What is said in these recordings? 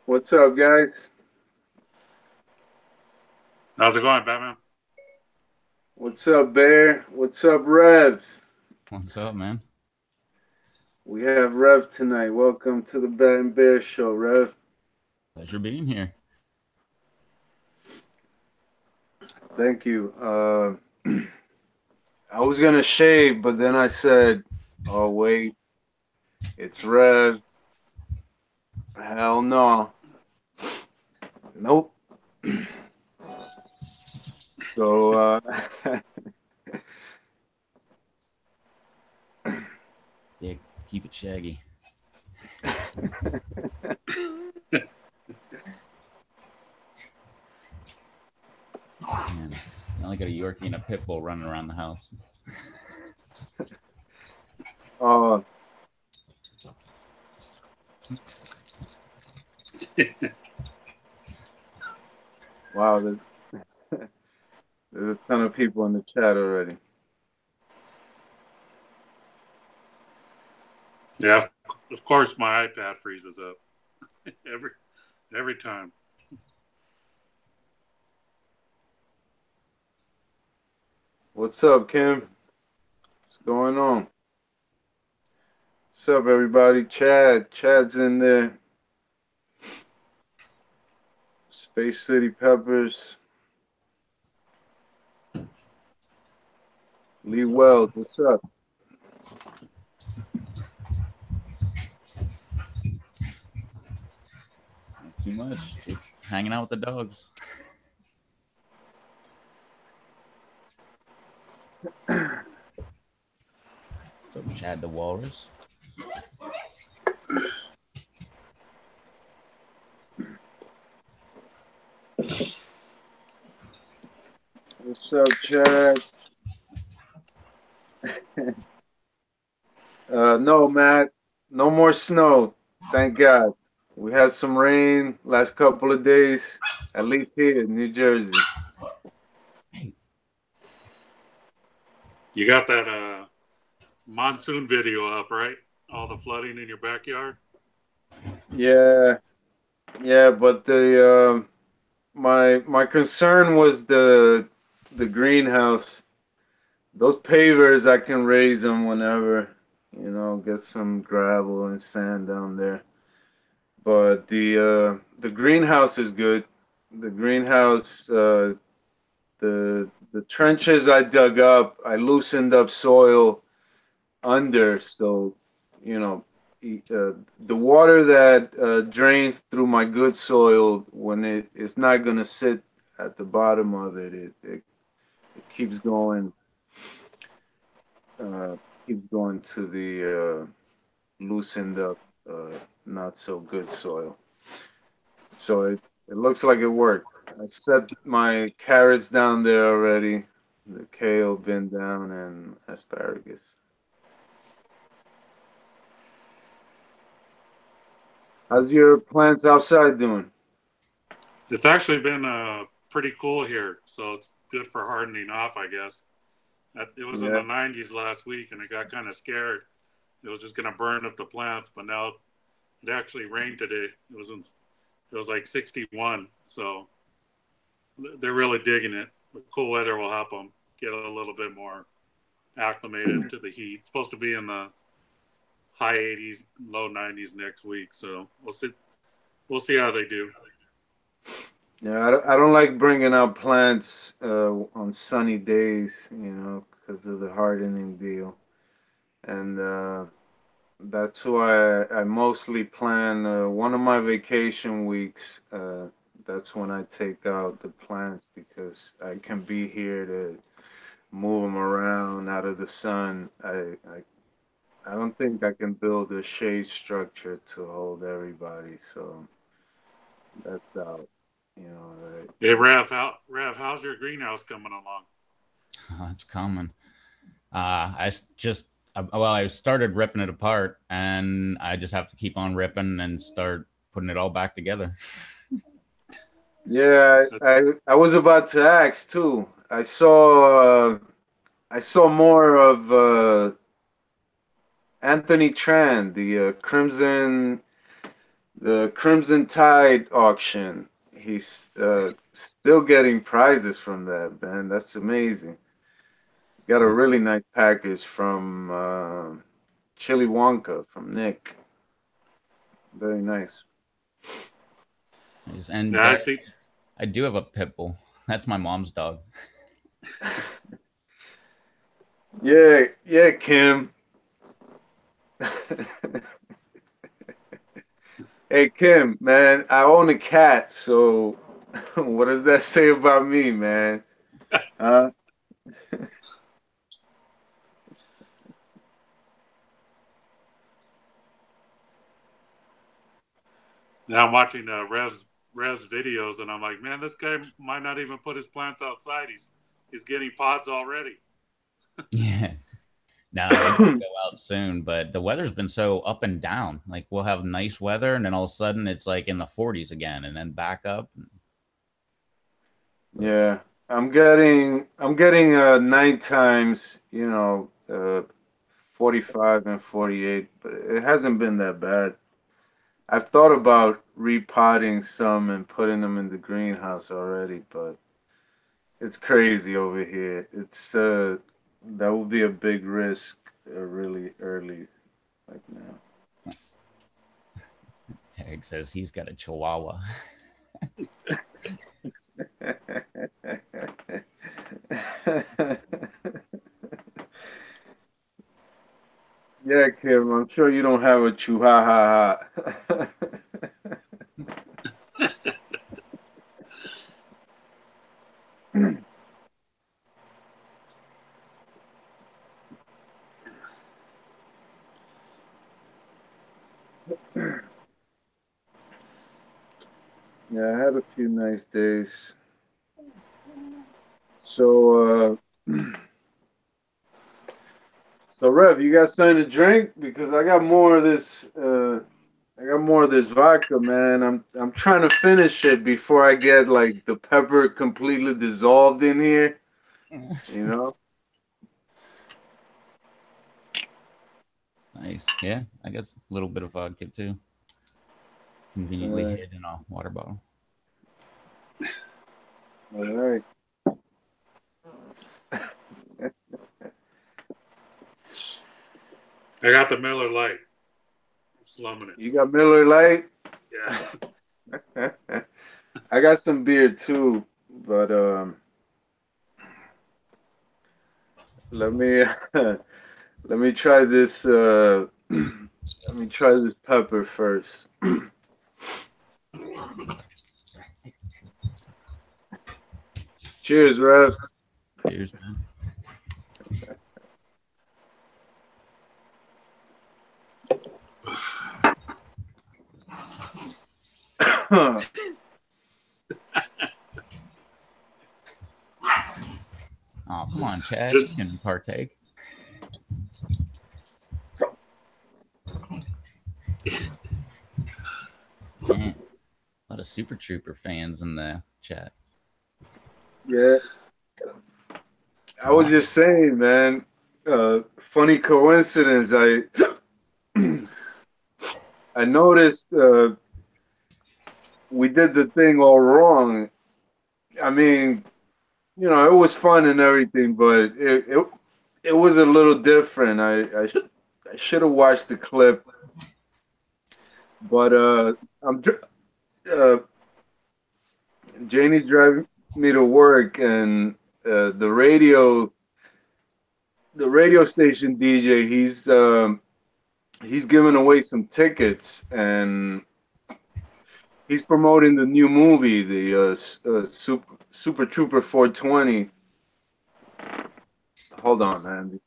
What's up, guys? How's it going, Batman? What's up, Bear? What's up, Rev? What's up, man? We have Rev tonight. Welcome to the Bat and Bear Show, Rev. Pleasure being here. Thank you. I was gonna shave, but then I said, "Oh wait, it's Rev. Hell no, nope." So, Yeah, keep it shaggy. Man, I only got a Yorkie and a pit bull running around the house. oh, wow, there's a ton of people in the chat already. Yeah, of course my iPad freezes up every every time. What's up, Kim? What's going on? What's up, everybody? Chad's in there. Space City Peppers. Lee Weld, what's up? Not too much. Just hanging out with the dogs. So Chad the Walrus. What's up, Chad? No, Matt, no more snow. Thank God. We had some rain last couple of days, at least here in New Jersey. You got that monsoon video up, right? All the flooding in your backyard. Yeah, yeah, but the my concern was the greenhouse. Those pavers, I can raise them whenever, get some gravel and sand down there. But the greenhouse is good. The greenhouse, the trenches I dug up, I loosened up soil under, so you know the water that drains through my good soil when it's not gonna sit at the bottom of it keeps going uh, keeps going to the loosened up not so good soil. So it looks like it worked. I set my carrots down there already, the kale been down, and asparagus. How's your plants outside doing? It's actually been pretty cool here, so it's good for hardening off, I guess. It was in Yeah. the 90s last week, and I got kind of scared. It was just going to burn up the plants, but now it actually rained today. It was like 61, so they're really digging it. The cool weather will help them get a little bit more acclimated to the heat. It's supposed to be in the high 80s, low 90s next week, so we'll see. We'll see how they do. Yeah, I don't like bringing out plants on sunny days, because of the hardening deal. And that's why I mostly plan one of my vacation weeks. That's when I take out the plants because I can be here to move them around out of the sun. I don't think I can build a shade structure to hold everybody, so that's out. You know, Hey, Rev, how's your greenhouse coming along? It's common. Just well, I started ripping it apart, and I just have to keep on ripping and start putting it all back together. yeah, I was about to ask too. I saw more of Anthony Tran, the Crimson The Crimson Tide auction. He's still getting prizes from that, man. That's amazing. Got a really nice package from Chili Wonka from Nick. Very nice. And Yeah, I see. I do have a pit bull. That's my mom's dog. Yeah, yeah, Kim. Hey, Kim, man, I own a cat, so what does that say about me, man? Huh? Now I'm watching Rev's videos, and I'm like, man, this guy might not even put his plants outside. He's getting pods already. Yeah. No, I gotta go out soon, but the weather's been so up and down. Like we'll have nice weather, and then all of a sudden it's like in the 40s again, and then back up. But Yeah, I'm getting night times, 45 and 48, but it hasn't been that bad. I've thought about repotting some and putting them in the greenhouse already, but it's crazy over here. It's that would be a big risk really early like now. Tag says he's got a Chihuahua. Yeah, Kim, I'm sure you don't have a chihuahua. Yeah, I had a few nice days. So, so Rev, you got something to drink? Because I got more of this. I got more of this vodka, man. I'm trying to finish it before I get like the pepper completely dissolved in here. You know? Nice. Yeah, I guess a little bit of vodka too. Conveniently Uh, hid in a water bottle. all right. I got the Miller Lite. I'm slumming it. You got Miller Lite? Yeah. I got some beer too, but let me let me try this. Let me try this pepper first. Cheers, Rev. Cheers, man. Oh, come on, Chad. You Just can partake. Man, a lot of Super Trooper fans in the chat. Yeah, I was just saying, man. Funny coincidence. I noticed we did the thing all wrong. I mean, it was fun and everything, but it was a little different. I should have watched the clip, but I'm uh, Janie's driving me to work, and the radio station DJ, he's giving away some tickets, and he's promoting the new movie, the Super Trooper 420. Hold on, man.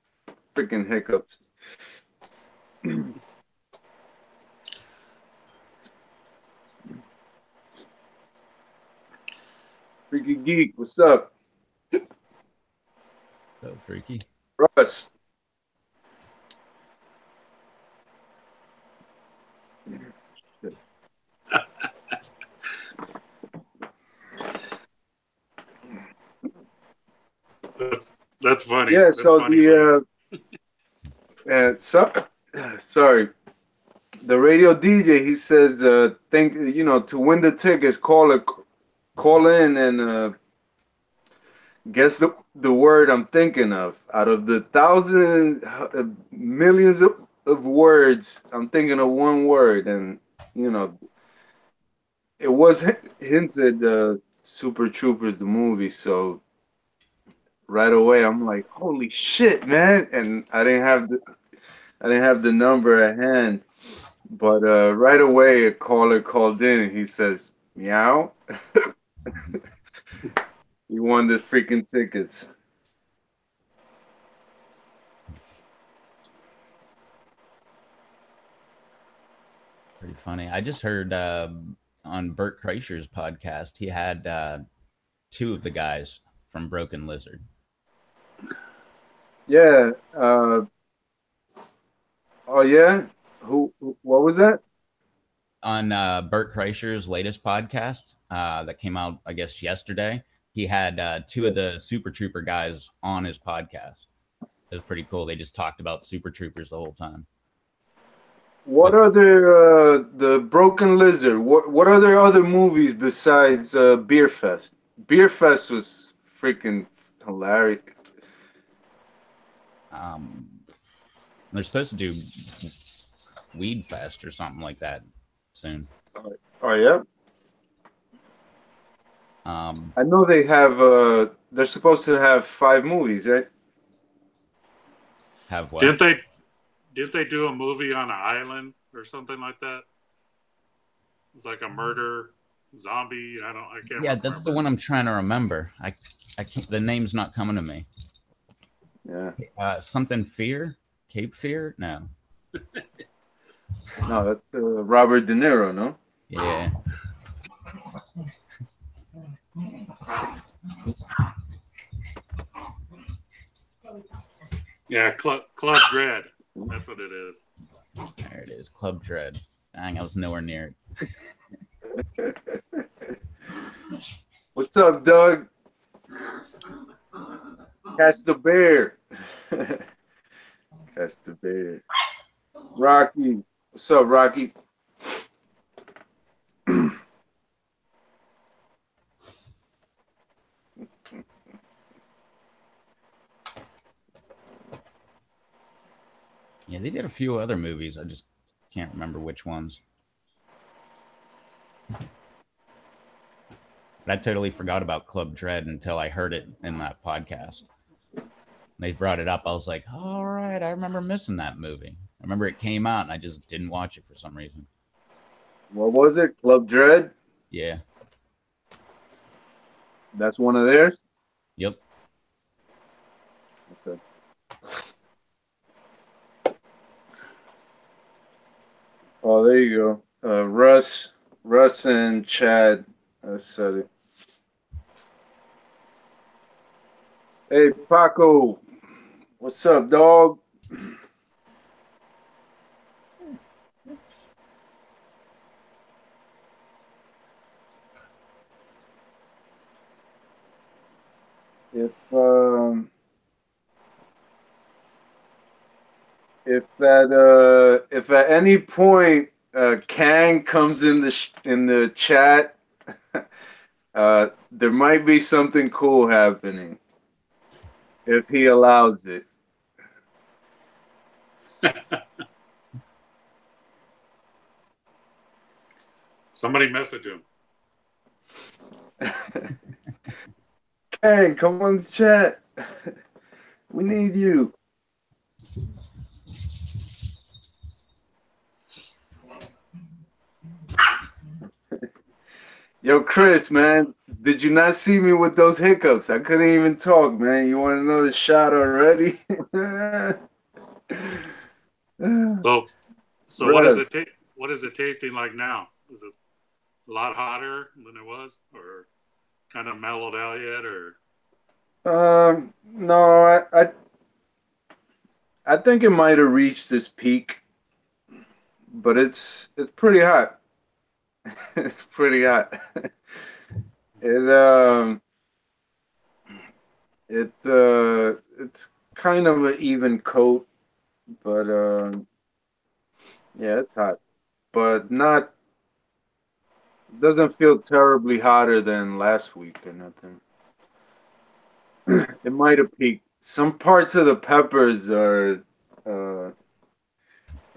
Freaking hiccups. Freaky Geek, what's up? So freaky. Russ. that's funny. Yeah, That's so funny, man. so, sorry. the radio DJ, he says, think, to win the tickets, call in and guess the word I'm thinking of. Out of the thousands, millions of words, I'm thinking of one word, and you know, it was hinted Super Troopers the movie, so right away I'm like, holy shit, man! And I didn't have the number at hand, but right away a caller called in and he says, "Meow." He won the freaking tickets. Pretty funny. I just heard on Bert Kreischer's podcast, he had two of the guys from Broken Lizard. Yeah. Oh yeah. What was that? On Bert Kreischer's latest podcast that came out, I guess, yesterday, he had two of the Super Trooper guys on his podcast. It was pretty cool. They just talked about Super Troopers the whole time. What But other the Broken Lizard? What are there other movies besides Beer Fest? Beer Fest was freaking hilarious. um, they're supposed to do Weed Fest or something like that soon. Oh yeah. Um, I know they have. They're supposed to have 5 movies, right? have what? Didn't they? Didn't they do a movie on an island or something like that? It's like a murder zombie. I can't Yeah, that's the remember. one I'm trying to remember. I can't. The name's not coming to me. Yeah. Something Fear, Cape Fear. No. No, that's Robert De Niro, no? Yeah. Yeah, Club Dread. That's what it is. There it is. Club Dread. Dang, I was nowhere near it. What's up, Doug? Catch the bear. Catch the bear. Rocky. What's up, Rocky? Yeah, they did a few other movies. I just can't remember which ones. But I totally forgot about Club Dread until I heard it in that podcast. They brought it up. I was like, all right, I remember missing that movie. I remember it came out and I just didn't watch it for some reason. What was it? Club Dread? Yeah. That's one of theirs? Yep. Okay. Oh, there you go. Russ and Chad said it. Hey, Paco. What's up, dog? If if at any point Kang comes in in the chat, there might be something cool happening if he allows it. Somebody message him. Kang, come on the chat. We need you. Yo, Chris, man, did you not see me with those hiccups? I couldn't even talk, man. You want another shot already? So, what is Rev, it? What is it tasting like now? Is it a lot hotter than it was, or kind of mellowed out yet, or? no, I think it might have reached this peak, but it's pretty hot. It's pretty hot. It it's kind of an even coat, but yeah, it's hot. but not doesn't feel terribly hotter than last week or nothing. It might have peaked. Some parts of the peppers uh, are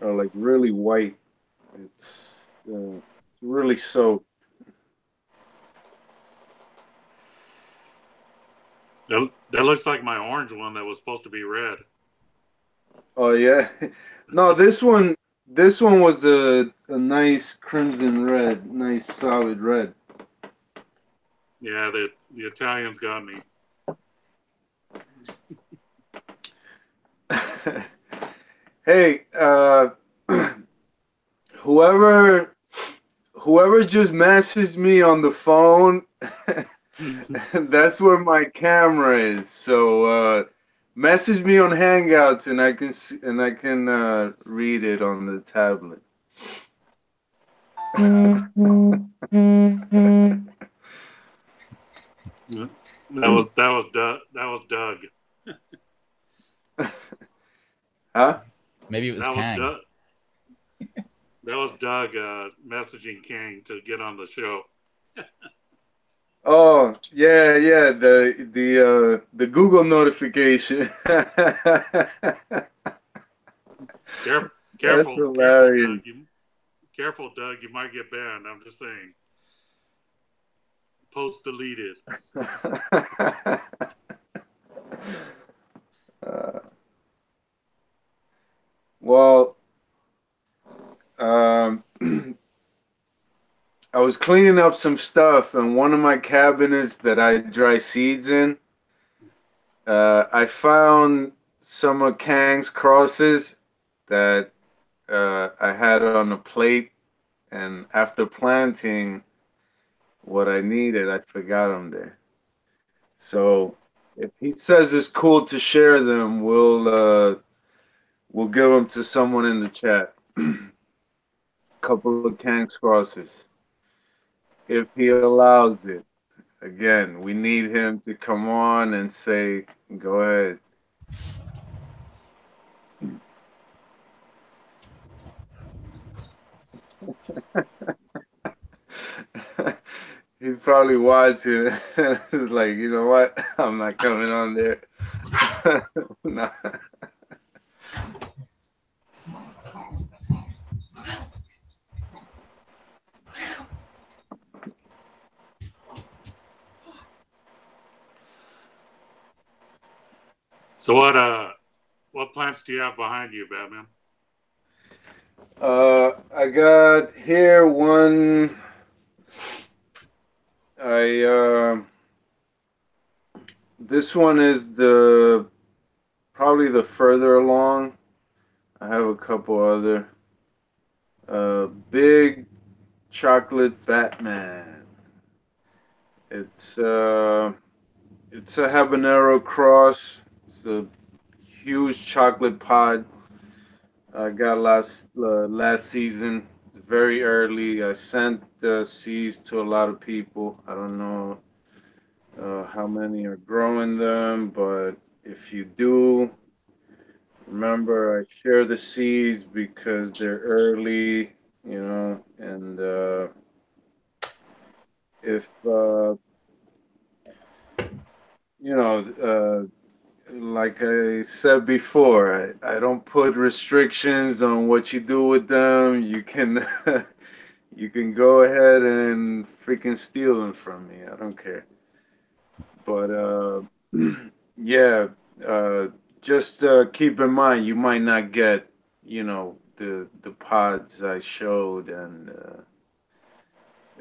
like really white. It's really soaked. That looks like my orange one that was supposed to be red. Oh yeah, no, this one was a nice crimson red, nice solid red. Yeah, the Italians got me. Hey, whoever whoever just messaged me on the phone, that's where my camera is. So message me on Hangouts and I can read it on the tablet. That was Doug. Huh? Maybe it was That was Kang. Doug. That was Doug messaging King to get on the show. Oh yeah, yeah. The Google notification. That's Careful, Doug. hilarious. Careful, Doug. You might get banned. I'm just saying. Post deleted. uh, well, um, I was cleaning up some stuff, and one of my cabinets that I dry seeds in, I found some of Kang's crosses that I had on a plate, and after planting what I needed, I forgot them there. So if he says it's cool to share them, we'll give them to someone in the chat. Couple of Kang's crosses, if he allows it. Again, we need him to come on and say, "Go ahead." He's probably watching. It's like, you know what? I'm not coming on there. Nah. So what plants do you have behind you, Batman? I got here one. This one is the probably the further along. I have a couple other. Big chocolate Batman. It's uh, it's a habanero cross. It's a huge chocolate pod. I got last season, very early. I sent the seeds to a lot of people. I don't know how many are growing them, but if you do, remember I share the seeds because they're early, and if you know, like I said before, I don't put restrictions on what you do with them. You can you can go ahead and freaking steal them from me. I don't care. But yeah, uh, just keep in mind you might not get, the pods I showed, and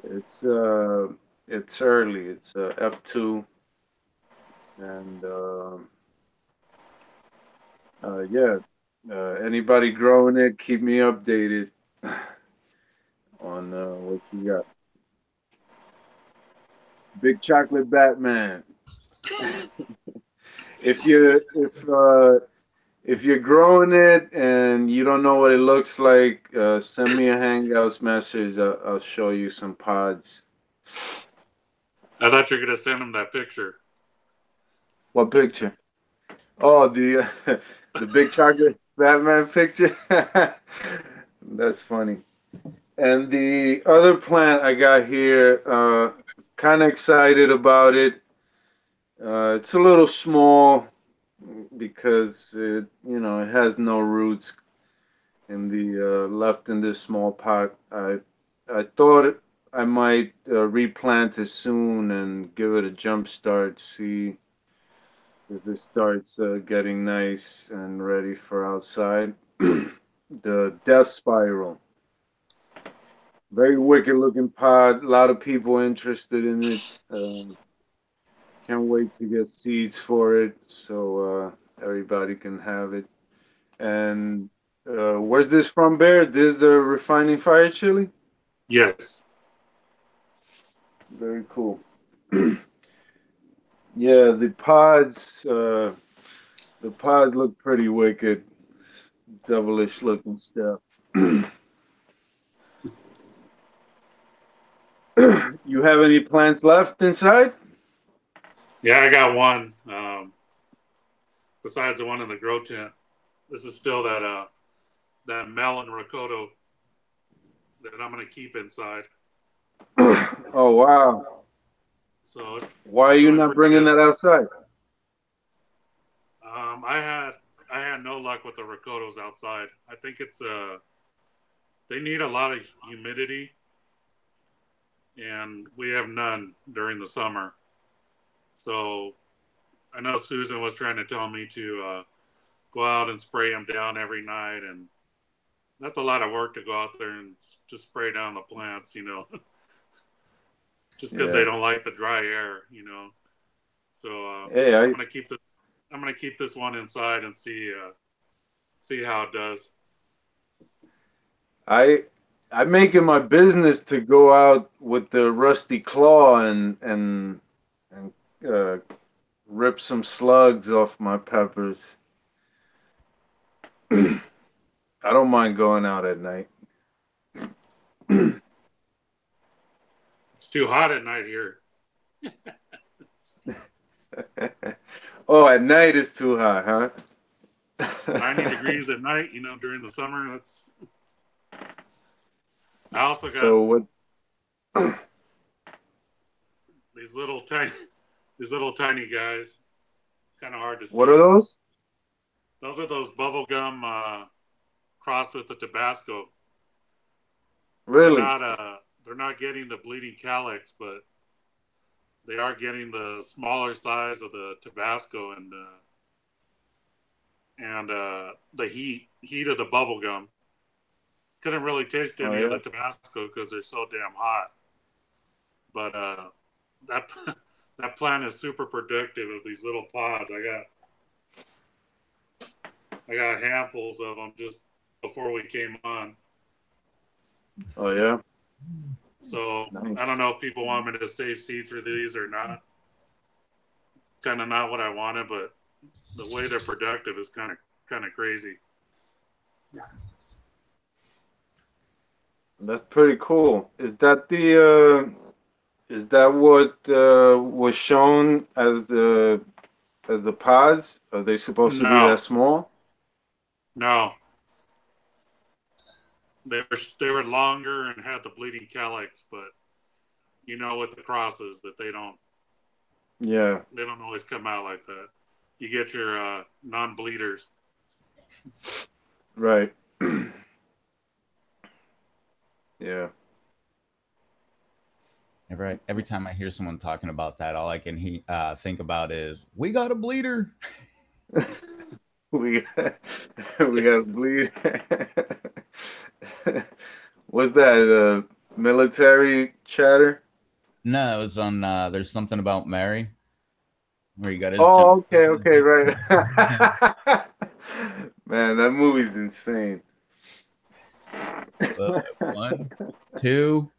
it's uh, it's early. It's F2, and yeah. Anybody growing it, keep me updated on what you got. Big chocolate Batman. If you're growing it and you don't know what it looks like, send me a Hangouts message. I'll show you some pods. I thought you were gonna send him that picture. What picture? Oh, the the big chocolate Batman picture. That's funny. And the other plant I got here, kind of excited about it. It's a little small because it has no roots in the left in this small pot. I thought I might replant it soon and give it a jump start, see if it starts getting nice and ready for outside. The death spiral. Very wicked looking pot. A lot of people interested in it. Can't wait to get seeds for it so everybody can have it. And where's this from, Bear? This is a refining fire chili? Yes. Very cool. Yeah, the pods look pretty wicked. Devilish looking stuff. You have any plants left inside? Yeah, I got one. Besides the one in the grow tent, this is still that melon ricotta that I'm gonna keep inside. Oh wow. So Why are it's you doing not pretty bringing good. that outside? I had no luck with the ricottas outside. I think it's they need a lot of humidity, and we have none during the summer. So I know Susan was trying to tell me to go out and spray them down every night, and that's a lot of work to go out there and just spray down the plants, just because they Yeah. don't like the dry air. So Hey, I'm gonna keep the I'm gonna keep this one inside and see how it does. I I make it my business to go out with the rusty claw and uh, rip some slugs off my peppers. I don't mind going out at night. It's too hot at night here. Oh, at night it's too hot, huh? 90 degrees at night, during the summer. I also got So what? these little tiny these little tiny guys. Kind of hard to What are see. those? Those are those bubble gum crossed with the Tabasco. They're Really? not they're not getting the bleeding calyx, but they are getting the smaller size of the Tabasco and the heat of the bubble gum. Couldn't really taste Oh any of yeah. the Tabasco because they're so damn hot. But that that plant is super productive of these little pods. I got handfuls of them just before we came on. Oh yeah. So I don't Nice. know if people want me to save seeds for these or not. Kind of not what I wanted, but the way they're productive is kind of crazy. That's pretty cool. Is that what was shown as the pods? Are they supposed to be No, that small? no, they were longer and had the bleeding calyx, but with the crosses that Yeah. they don't always come out like that. You get your non-bleeders. Right. Yeah. Every time I hear someone talking about that, all I can think about is we got a bleeder. We got, we got to bleed. What's that? Military chatter? No, it was on. There's something about Mary where he got his Oh, okay, gemstone. okay, right. Man, that movie's insane. One, two,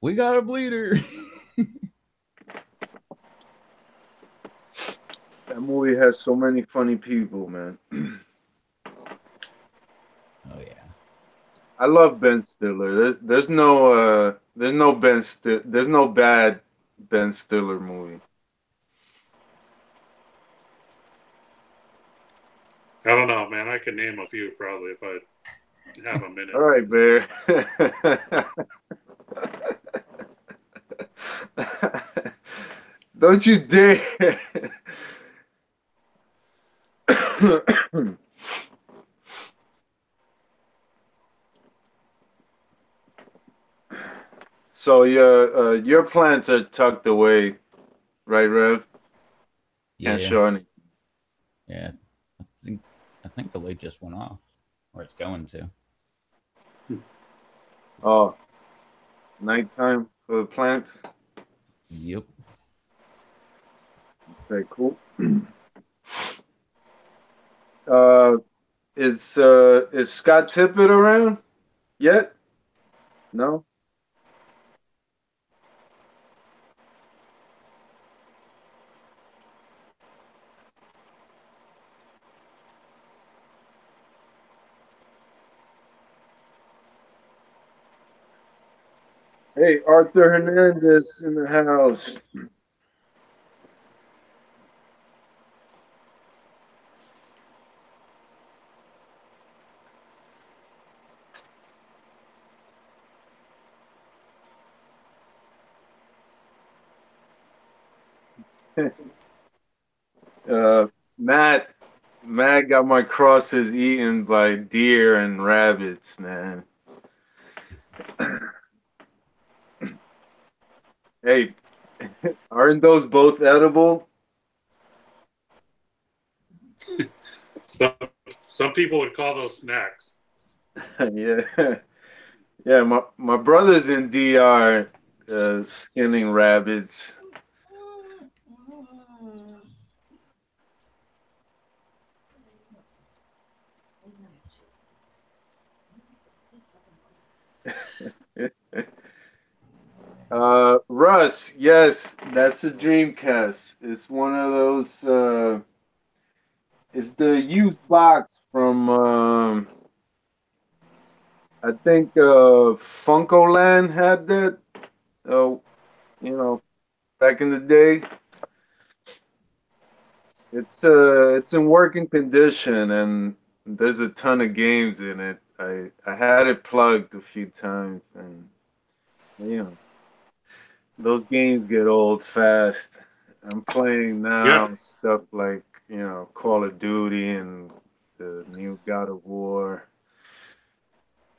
we got a bleeder. That movie has so many funny people, man. Oh yeah. I love Ben Stiller. There's no bad Ben Stiller movie. I don't know, man. I could name a few probably if I have a All minute. right, Bear. Don't you dare. So your plants are tucked away, right, Rev? Can't Yeah, show any. yeah. I think I think the light just went off, or it's going to. Oh, nighttime for the plants. Yep. Very cool. Uh, is Scott Tippett around yet? No. Hey, Arthur Hernandez in the house. Uh, Matt, Matt got my crosses eaten by deer and rabbits, man. Hey, aren't those both edible? Some some people would call those snacks. Yeah, yeah. My brother's in DR, skinning rabbits. Russ, yes, that's a Dreamcast. It's one of those. It's the used box from. I think Funkoland had that. Uh, you know, back in the day. It's in working condition and there's a ton of games in it. I had it plugged a few times and you know those games get old fast. I'm playing Yep, now stuff like Call of Duty and the new God of War.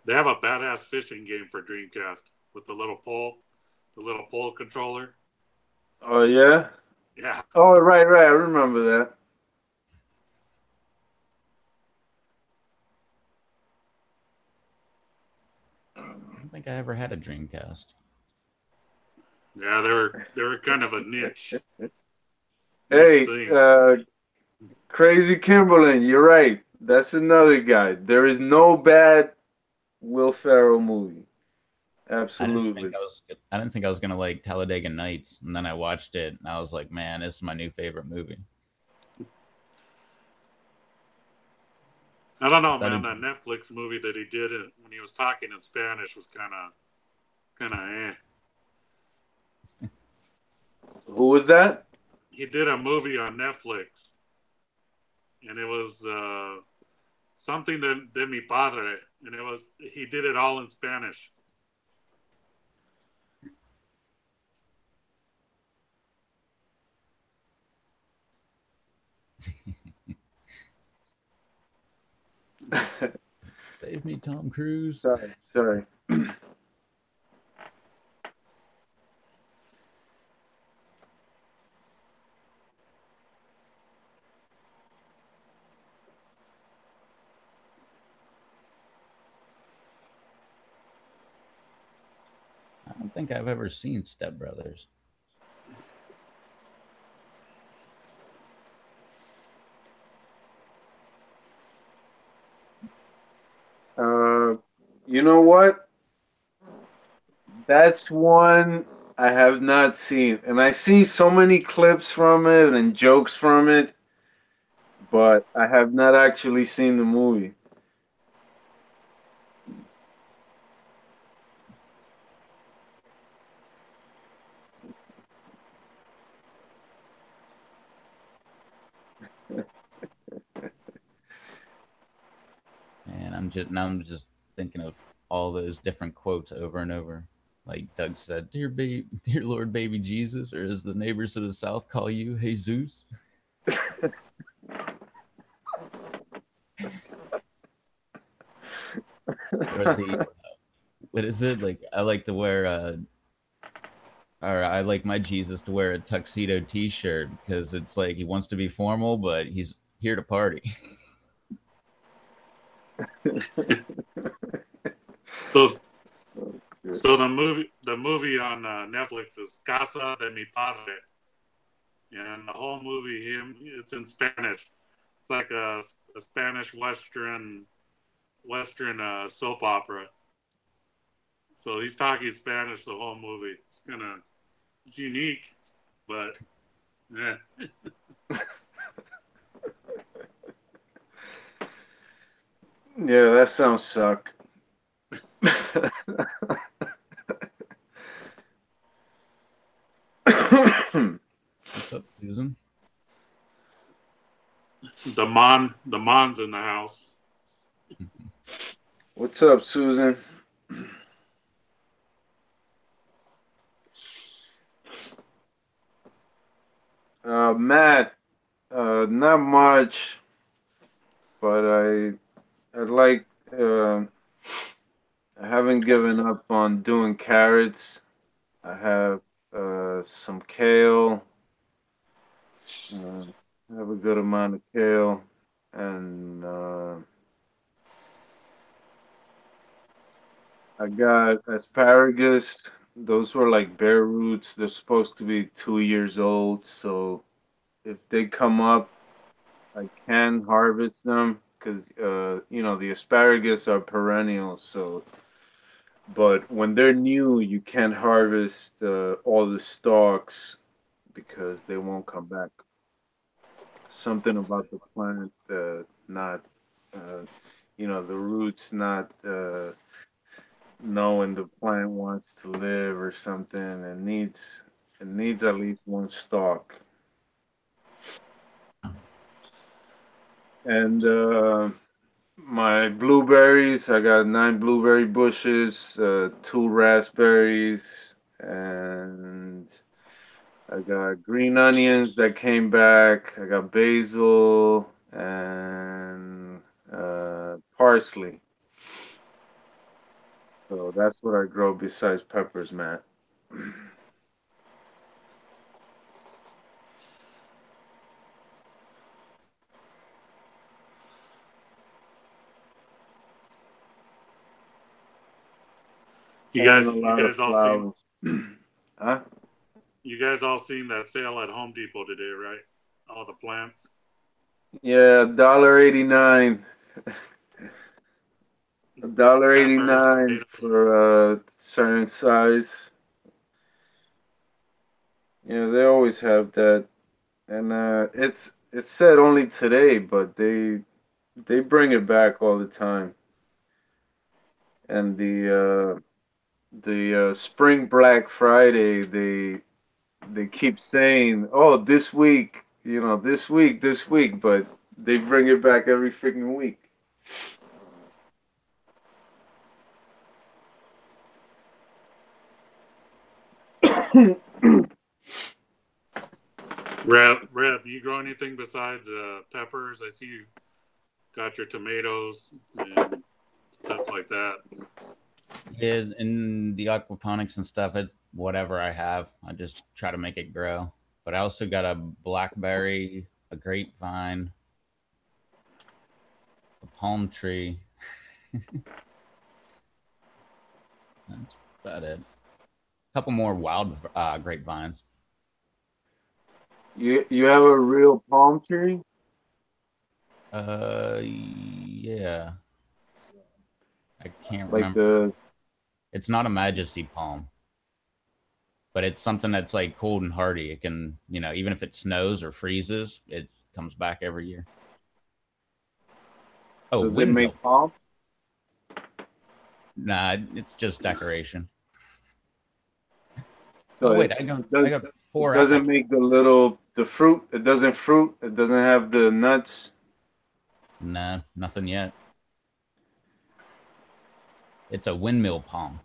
they have a badass fishing game for Dreamcast with the little pole controller. Oh yeah. Yeah, Oh right. I remember that. I don't think I ever had a Dreamcast. yeah, they were kind of a niche Hey, thing. Crazy Kimberlin, you're right. That's another guy. There is no bad Will Ferrell movie. Absolutely. I didn't think I was gonna like Talladega Nights, and then I watched it, and I was like, man, this is my new favorite movie. I don't I know, thought man. it, That Netflix movie that he did when he was talking in Spanish was kind of eh. Who was that? He did a movie on Netflix, and it was something de mi padre, and he did it all in Spanish. Save me, Tom Cruise. Sorry. I don't think I've ever seen Step Brothers. Uh, you know what? That's one I have not seen, and I see so many clips from it and jokes from it, but I have not actually seen the movie. And I'm just thinking of all those different quotes over and over. Like Doug said, dear Lord baby Jesus, or as the neighbors of the South call you, Jesus. Or the what is it? Like I like to wear or I like my Jesus to wear a tuxedo T-shirt because it's like he wants to be formal, but he's here to party. So Good. so the movie on Netflix is Casa de Mi Padre, and the whole movie it's in Spanish. It's like a Spanish Western soap opera. So he's talking Spanish the whole movie. It's unique, but yeah. Yeah, that sounds suck. What's up, Susan? The Mon's in the house. What's up, Susan? Matt, not much, but I like. I haven't given up on doing carrots. I have some kale. Uh, I have a good amount of kale, and I got asparagus. Those were like bare roots. They're supposed to be 2 years old, so if they come up, I can harvest them because the asparagus are perennial. So, but when they're new, you can't harvest all the stalks because they won't come back. Something about the plant not, uh, the roots not knowing the plant wants to live or something. It needs at least one stalk. And my blueberries, I got 9 blueberry bushes, 2 raspberries, and I got green onions that came back. I got basil and parsley. So that's what I grow besides peppers, Matt. You And a guys, you lot of guys all seen flowers. Huh? you guys all seen that sale at Home Depot today, right? All the plants, Yeah, $1.89. peppers, $1.89 tomatoes. for a certain size. Yeah, they always have that, and it's said only today, but they bring it back all the time. And the Spring Black Friday, they keep saying, "Oh, this week, this week," but they bring it back every freaking week. Rev, you grow anything besides peppers? I see you got your tomatoes and stuff like that. Yeah, in the aquaponics and stuff, whatever I have, I just try to make it grow. But I also got a blackberry, a grapevine, a palm tree. That's about it. A couple more wild grapevines. You have a real palm tree? Yeah, I can't Like remember. the It's not a Majesty palm, but it's something that's like cold and hardy. It can, even if it snows or freezes, it comes back every year. Oh, does it windmill. make palm? Nah, it's just decoration. So Oh wait, it, I got it does I got it four apple doesn't trees. make the fruit. It doesn't fruit. It doesn't have the nuts. Nah, nothing yet. It's a windmill palm.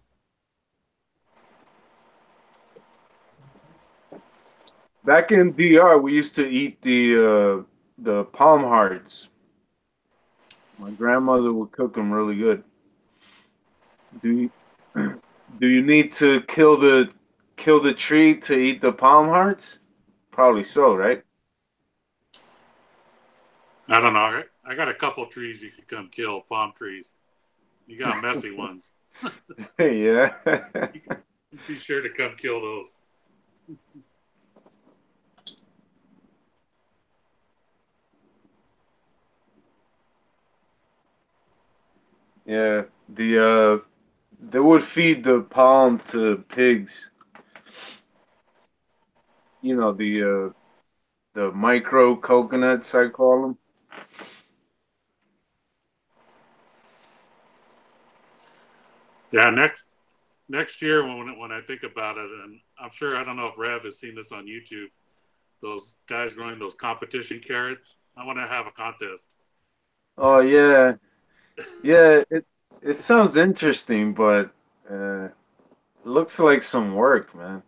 Back in DR, we used to eat the palm hearts. My grandmother would cook them really good. Do you do you need to kill the tree to eat the palm hearts? Probably so, right? I don't know. I got a couple trees you could come kill, palm trees. You got messy ones. Yeah. Be sure to come kill those. Yeah. They would feed the palm to pigs. You know, the micro coconuts I call them. Yeah, next year when I think about it, and I'm sure I don't know if Rev has seen this on YouTube. Those guys growing those competition carrots. I want to have a contest. Oh yeah. Yeah, it sounds interesting, but it looks like some work, man.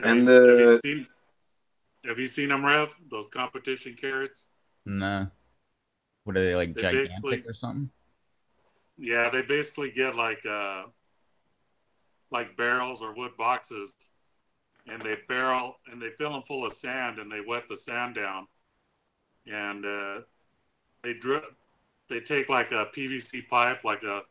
Have you And have you seen have you seen them, Rev? Those competition carrots. Nah. What are they, like They gigantic basically, or something? yeah, they basically get like barrels or wood boxes, and they fill them full of sand, and they wet the sand down, and they drip. They take like a PVC pipe, like a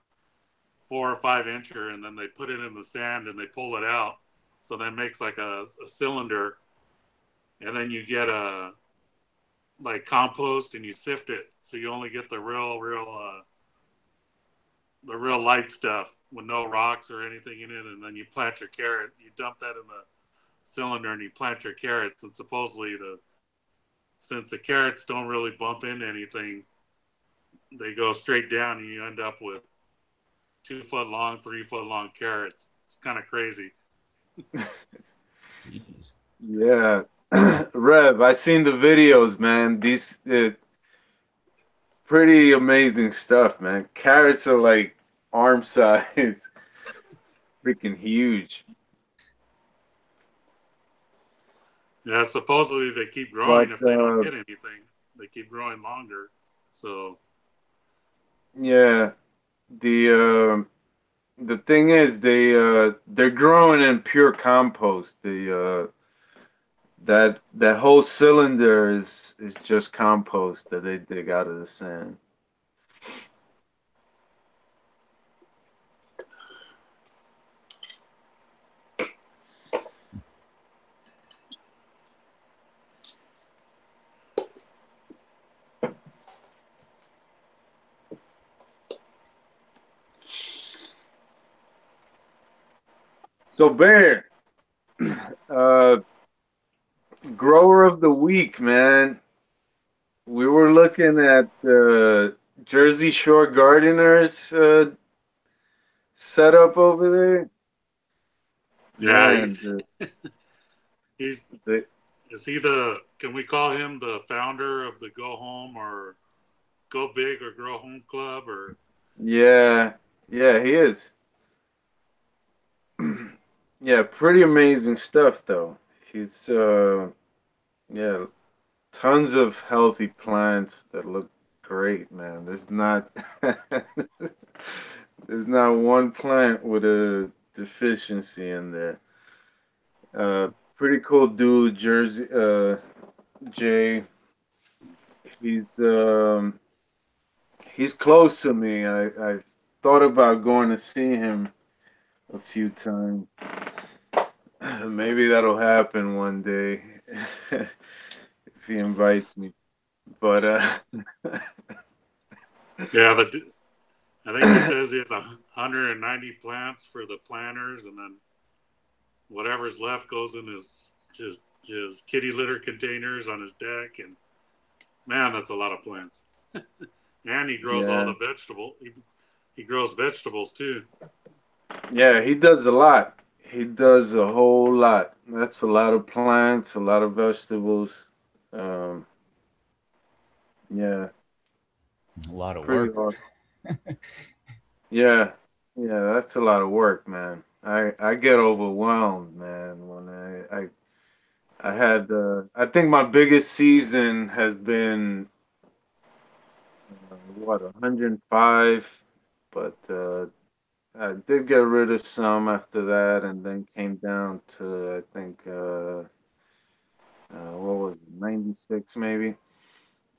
4 or 5 incher, and then they put it in the sand and they pull it out. So that makes like a cylinder, and then you get a like compost and you sift it, so you only get the real light stuff with no rocks or anything in it, and then you plant your carrot. You dump that in the cylinder and you plant your carrots, and supposedly since the carrots don't really bump into anything, they go straight down, and you end up with 2 foot long, 3 foot long carrots. It's kind of crazy. Jeez. yeah, Rev, I seen the videos, man. These pretty amazing stuff, man. Carrots are like arm size, freaking huge. Yeah, supposedly they keep But growing if they don't get anything. They keep growing longer. So yeah, the the thing is they're growing in pure compost. The that whole cylinder is just compost that they dig out of the sand. So Bear, uh, grower of the week, man. We were looking at Jersey Shore Gardeners setup over there. yeah, Man, he's the is he the can we call him the founder of the Go Home or Go Big or Grow Home Club or yeah, yeah, he is. Yeah, pretty amazing stuff though. He's yeah, tons of healthy plants that look great, man. There's not one plant with a deficiency in there. Pretty cool dude, Jersey Jay. He's um he's close to me. I thought about going to see him a few times. Maybe that'll happen one day if he invites me. But yeah the I think he says he has 190 plants for the planters, and then whatever's left goes in his kitty litter containers on his deck. And man, that's a lot of plants. And he grows all yeah, the vegetable. He grows vegetables too. yeah, he does a lot. He does a whole lot. That's a lot of plants, a lot of vegetables. Um, yeah, A lot of pretty work. awesome. Yeah, yeah, that's a lot of work, man. I get overwhelmed, man, when I had I think my biggest season has been what 105, but I did get rid of some after that, and then came down to I think what was it, 96 maybe,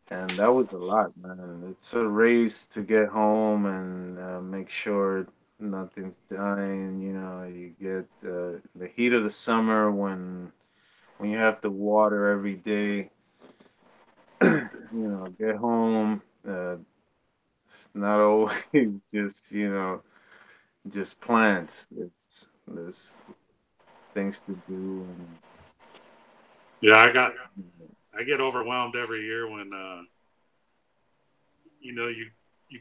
and that was a lot, man. It's a race to get home and make sure nothing's dying. You know, you get the heat of the summer when you have to water every day. You know, get home. It's not always just just plants. There's things to do and Yeah, I get overwhelmed every year when you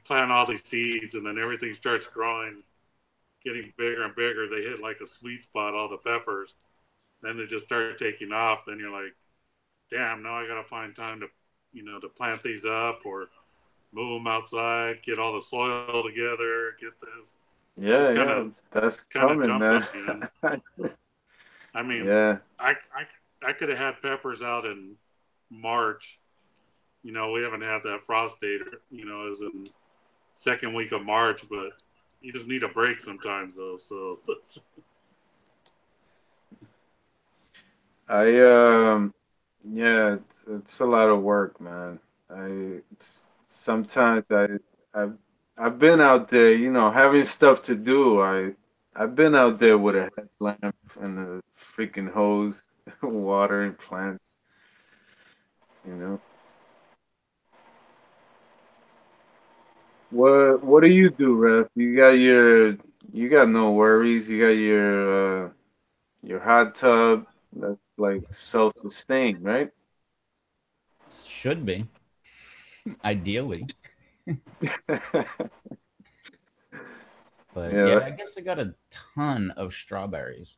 plant all these seeds and then everything starts growing, getting bigger and bigger. They hit like a sweet spot, all the peppers. Then they just start taking off. Then you're like, damn, now I got to find time to plant these up or move them outside, get all the soil together, get this. yeah, Just yeah, that's kind of coming, jumps on man. you. And I mean, Yeah, I could have had peppers out in March. We haven't had that frost date, as in second week of March, but you just need a break sometimes, though. So, I yeah, it's a lot of work, man. Sometimes I've I've been out there, having stuff to do. I've been out there with a headlamp and a freaking hose, watering plants. You know, what do you do, Ref? You got no worries. You got your hot tub that's like self-sustained, right? Should be, ideally. But yeah, Yeah, I guess I got a ton of strawberries.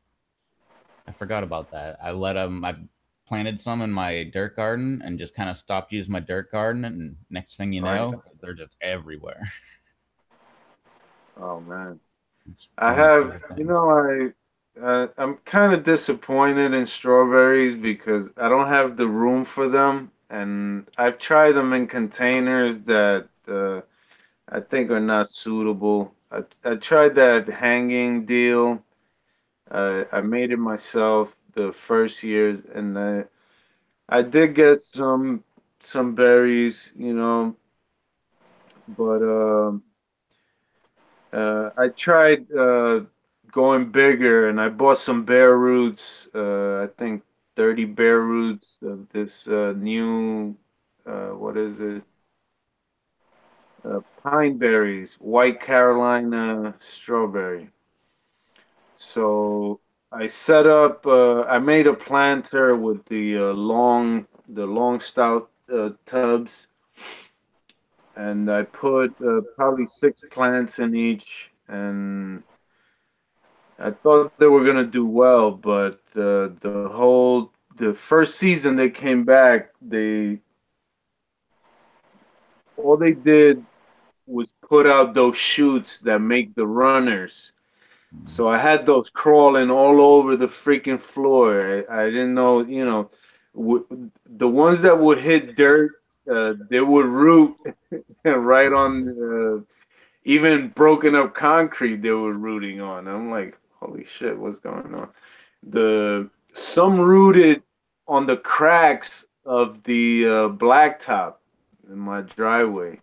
I forgot about that. I planted some in my dirt garden and just kind of stopped using my dirt garden. And next thing you right. know, they're just everywhere. Oh man. It's I one have, cool thing. I'm kind of disappointed in strawberries because I don't have the room for them, and I've tried them in containers that I think are not suitable. I tried that hanging deal. I made it myself the first years, and I did get some berries, but I tried going bigger, and I bought some bear roots. I think 30 bear roots of this new, what is it? Pine berries, white Carolina strawberry. So I set up. I made a planter with the long stout tubs, and I put probably six plants in each, and I thought they were gonna do well, but the first season they came back, they all they did was put out those shoots that make the runners. So I had those crawling all over the freaking floor. I didn't know, the ones that would hit dirt, they would root right on even broken up concrete they were rooting on. I'm like, holy shit, what's going on? The Some rooted on the cracks of the blacktop in my driveway,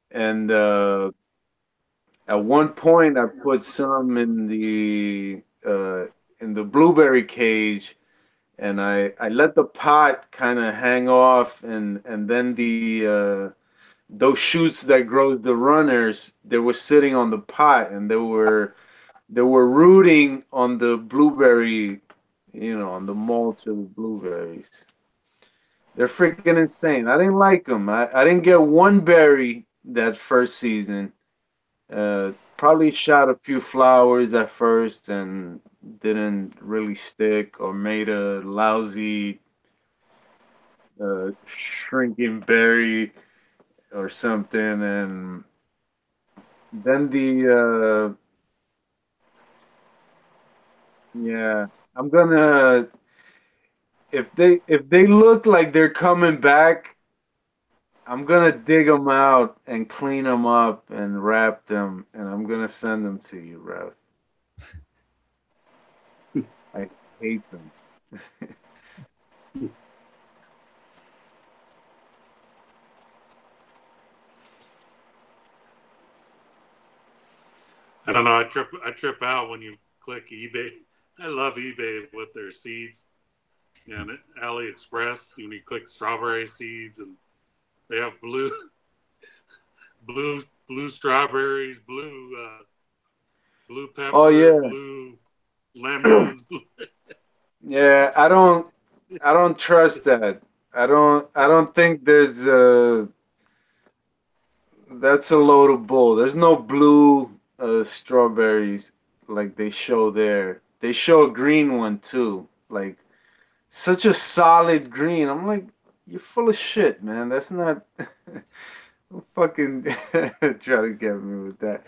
and at one point I put some in the blueberry cage, and I let the pot kind of hang off, and then the those shoots that grows the runners, they were sitting on the pot, and they were rooting on the blueberry, on the mulch of the blueberries. They're freaking insane. I didn't like them. I didn't get one berry that first season. Probably shot a few flowers at first and didn't really stick, or made a lousy shrinking berry or something. And Then the yeah, I'm gonna if they look like they're coming back, I'm gonna dig them out and clean them up and wrap them, and I'm gonna send them to you, Rev. I hate them. I don't know. I trip out when you click eBay. I love eBay with their seeds and Aliexpress. When you click strawberry seeds, and they have blue strawberries, blue Oh pepper, yeah, blue lemons. Blue. yeah. I don't trust that. I don't think there's a that's a load of bull. There's no blue strawberries like they show there. They show a green one too. Like such a solid green. I'm like, you're full of shit, man. That's not don't fucking try to get me with that.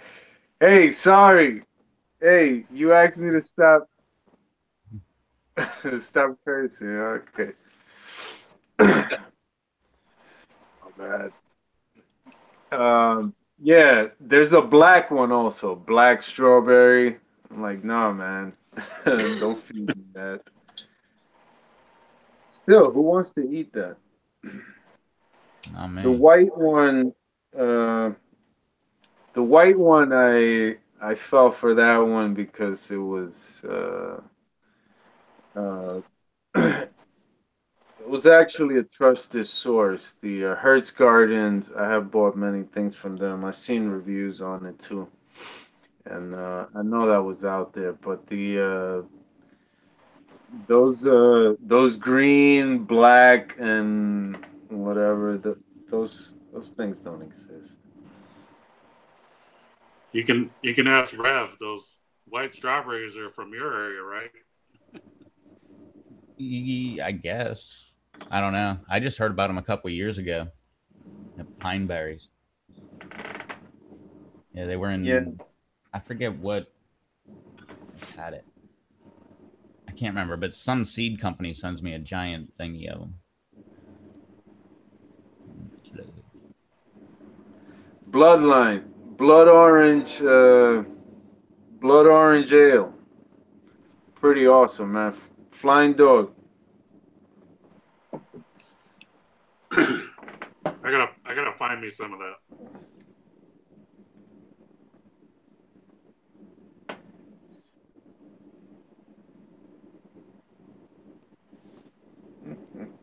Hey, sorry. Hey, you asked me to stop stop cursing. Okay. My bad. Yeah, there's a black one also, black strawberry. I'm like, nah, man, don't feed me that. Still, who wants to eat that? Not The me. white one, uh, the white one, I fell for that one because it was uh, it was actually a trusted source. The Hertz Gardens, I have bought many things from them. I've seen reviews on it too. And I know that was out there, but the those green, black, and whatever those things don't exist. You can ask Rev. Those white strawberries are from your area, right? I guess. I don't know. I just heard about them a couple years ago. The pine berries. Yeah, they were Yeah, in. I forget what had it. I can't remember, but some seed company sends me a giant thingy of them. Bloodline, blood orange, blood orange ale. Pretty awesome, man. Flying dog. I gotta find me some of that.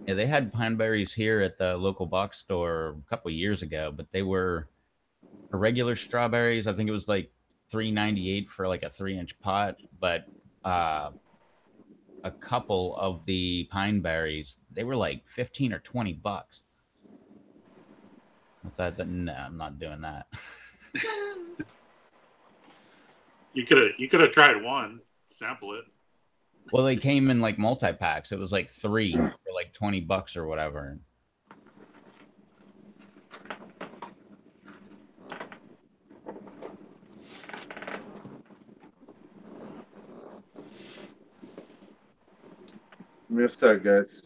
Yeah, they had pine berries here at the local box store a couple years ago, but they were for regular strawberries. I think it was like 3.98 for like a 3-inch pot, but uh, a couple of the pine berries they were like 15 or $20. I thought that no, I'm not doing that. You could have tried one, sample it. Well, they came in like multi packs. It was like three for like $20 or whatever. Miss that, guys.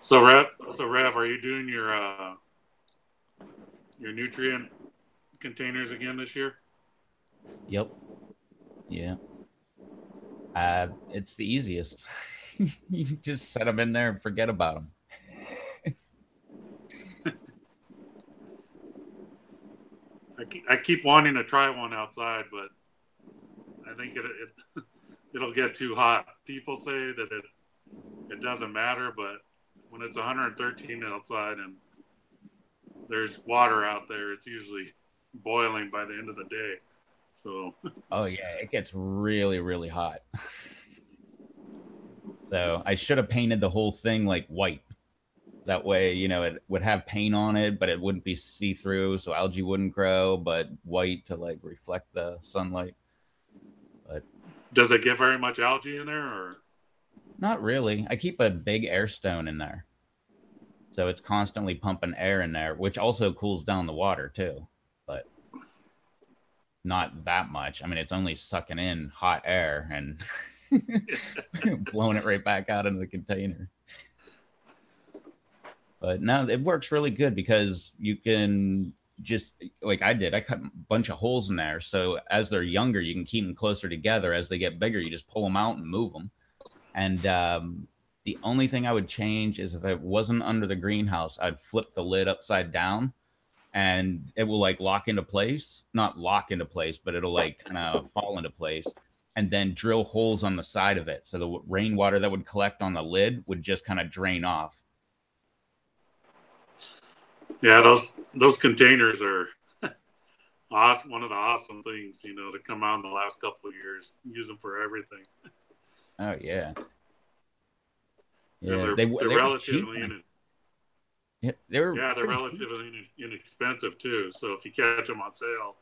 So Rev, are you doing your nutrient containers again this year? Yep. Yeah. It's the easiest. You just set them in there and forget about them. I keep wanting to try one outside, but I think it'll get too hot. People say that it doesn't matter, but when it's 113 outside and there's water out there, it's usually boiling by the end of the day. So Oh yeah, it gets really, really hot. So I should have painted the whole thing like white. That way, it would have paint on it, but it wouldn't be see-through, so algae wouldn't grow, but white to like reflect the sunlight. But Does it get very much algae in there, or? not really. I keep a big air stone in there. So it's constantly pumping air in there, which also cools down the water too. But not that much. I mean, it's only sucking in hot air and blowing it right back out into the container. But no, it works really good because you can just like I did. I cut a bunch of holes in there, so as they're younger, you can keep them closer together. As they get bigger, you just pull them out and move them. And the only thing I would change is if it wasn't under the greenhouse, I'd flip the lid upside down and it will like lock into place. Not lock into place, but it'll like kind of fall into place. And then drill holes on the side of it. So the rainwater that would collect on the lid would just kind of drain off. Yeah, those containers are awesome. One of the awesome things, to come out in the last couple of years. Use them for everything. Oh yeah. And Yeah, they're they were cheap. relatively Yeah, they were yeah, they're pretty cheap. relatively inexpensive too. So if you catch them on sale,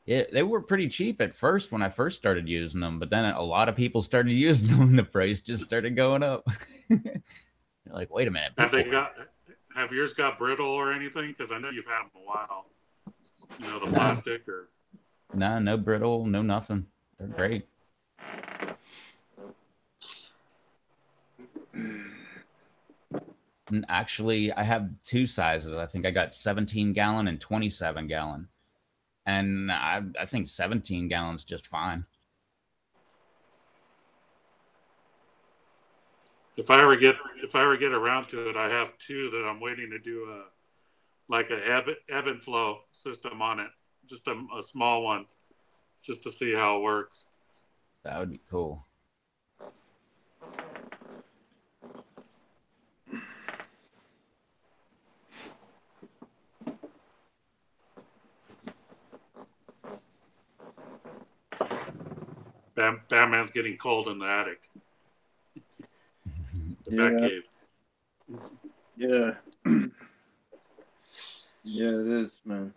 Yeah, they were pretty cheap at first when I first started using them, but then a lot of people started using them and the price just started going up. You're like, wait a minute, have they people. got have yours got brittle or anything? Because I know you've had them a while. The Nah, plastic or. nah, no brittle, no nothing. They're great. And actually, I have two sizes. I think I got 17 gallon and 27 gallon. And I think 17 gallons just fine. If I ever get around to it, I have two that I'm waiting to do like a ebb and flow system on it, just a small one, just to see how it works. That would be cool. Batman's getting cold in the attic, the Bat Yeah, Cave. yeah, yeah. It is, man.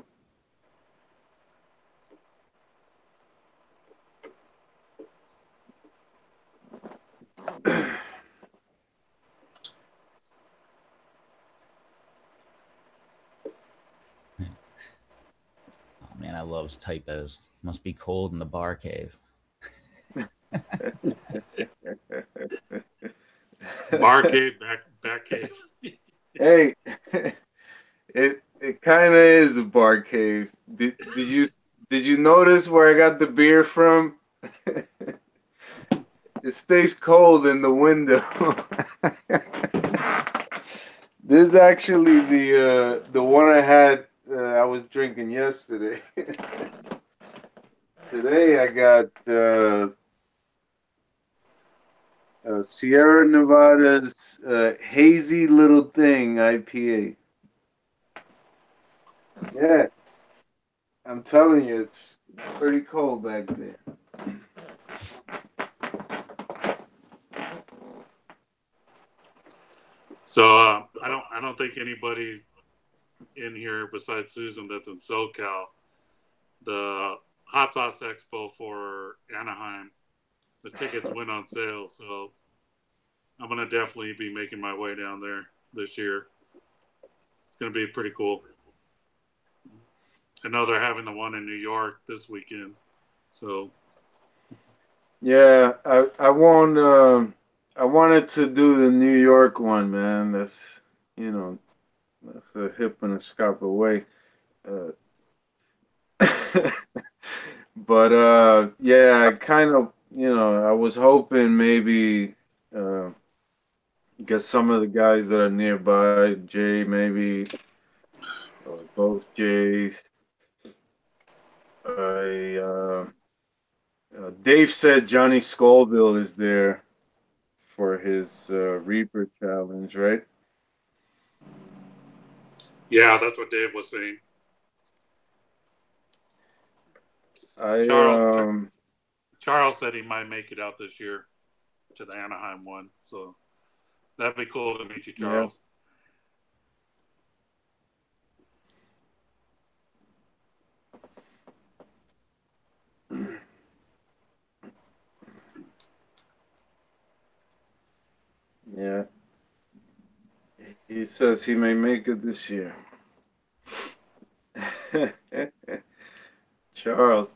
Oh man, I love typos. Must be cold in the bar cave. Bar Cave, Bat Cave. Hey, it kind of is a bar cave. Did you notice where I got the beer from? It stays cold in the window. This is actually the one I had. I was drinking yesterday. Today I got Sierra Nevada's Hazy Little Thing IPA. Yeah, I'm telling you, it's pretty cold back there. So I don't think anybody in here besides Susan that's in SoCal. The Hot Sauce Expo for Anaheim, the tickets went on sale, so I'm gonna definitely be making my way down there this year. It's gonna be pretty cool. I know they're having the one in New York this weekend, so Yeah, I wanted to do the New York one, man. You know that's a hip and a scalp away. Uh, but yeah, I kind of I was hoping maybe uh, get some of the guys that are nearby, Jay maybe, or both Jays. I Dave said Johnny Scoville is there for his Reaper challenge, right? yeah, that's what Dave was saying. I Charles said he might make it out this year to the Anaheim one, so That'd be cool to meet you, Yeah. Charles. Yeah. He says he may make it this year. Charles.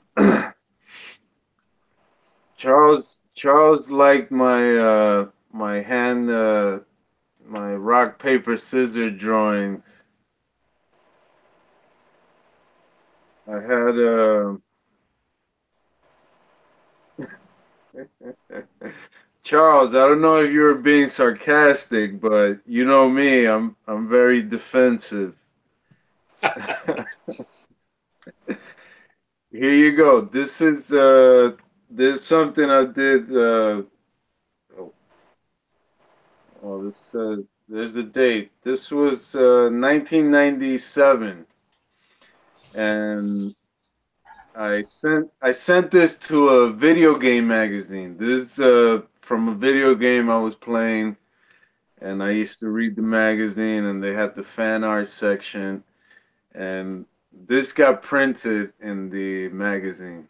Charles liked my hand my rock paper scissors drawings. I had Charles, I don't know if you were being sarcastic, but you know me, I'm very defensive. Here you go. This is there's something I did oh, this there's the date. This was 1997 and I sent this to a video game magazine. This is from a video game I was playing, and I used to read the magazine, and they had the fan art section, and this got printed in the magazine.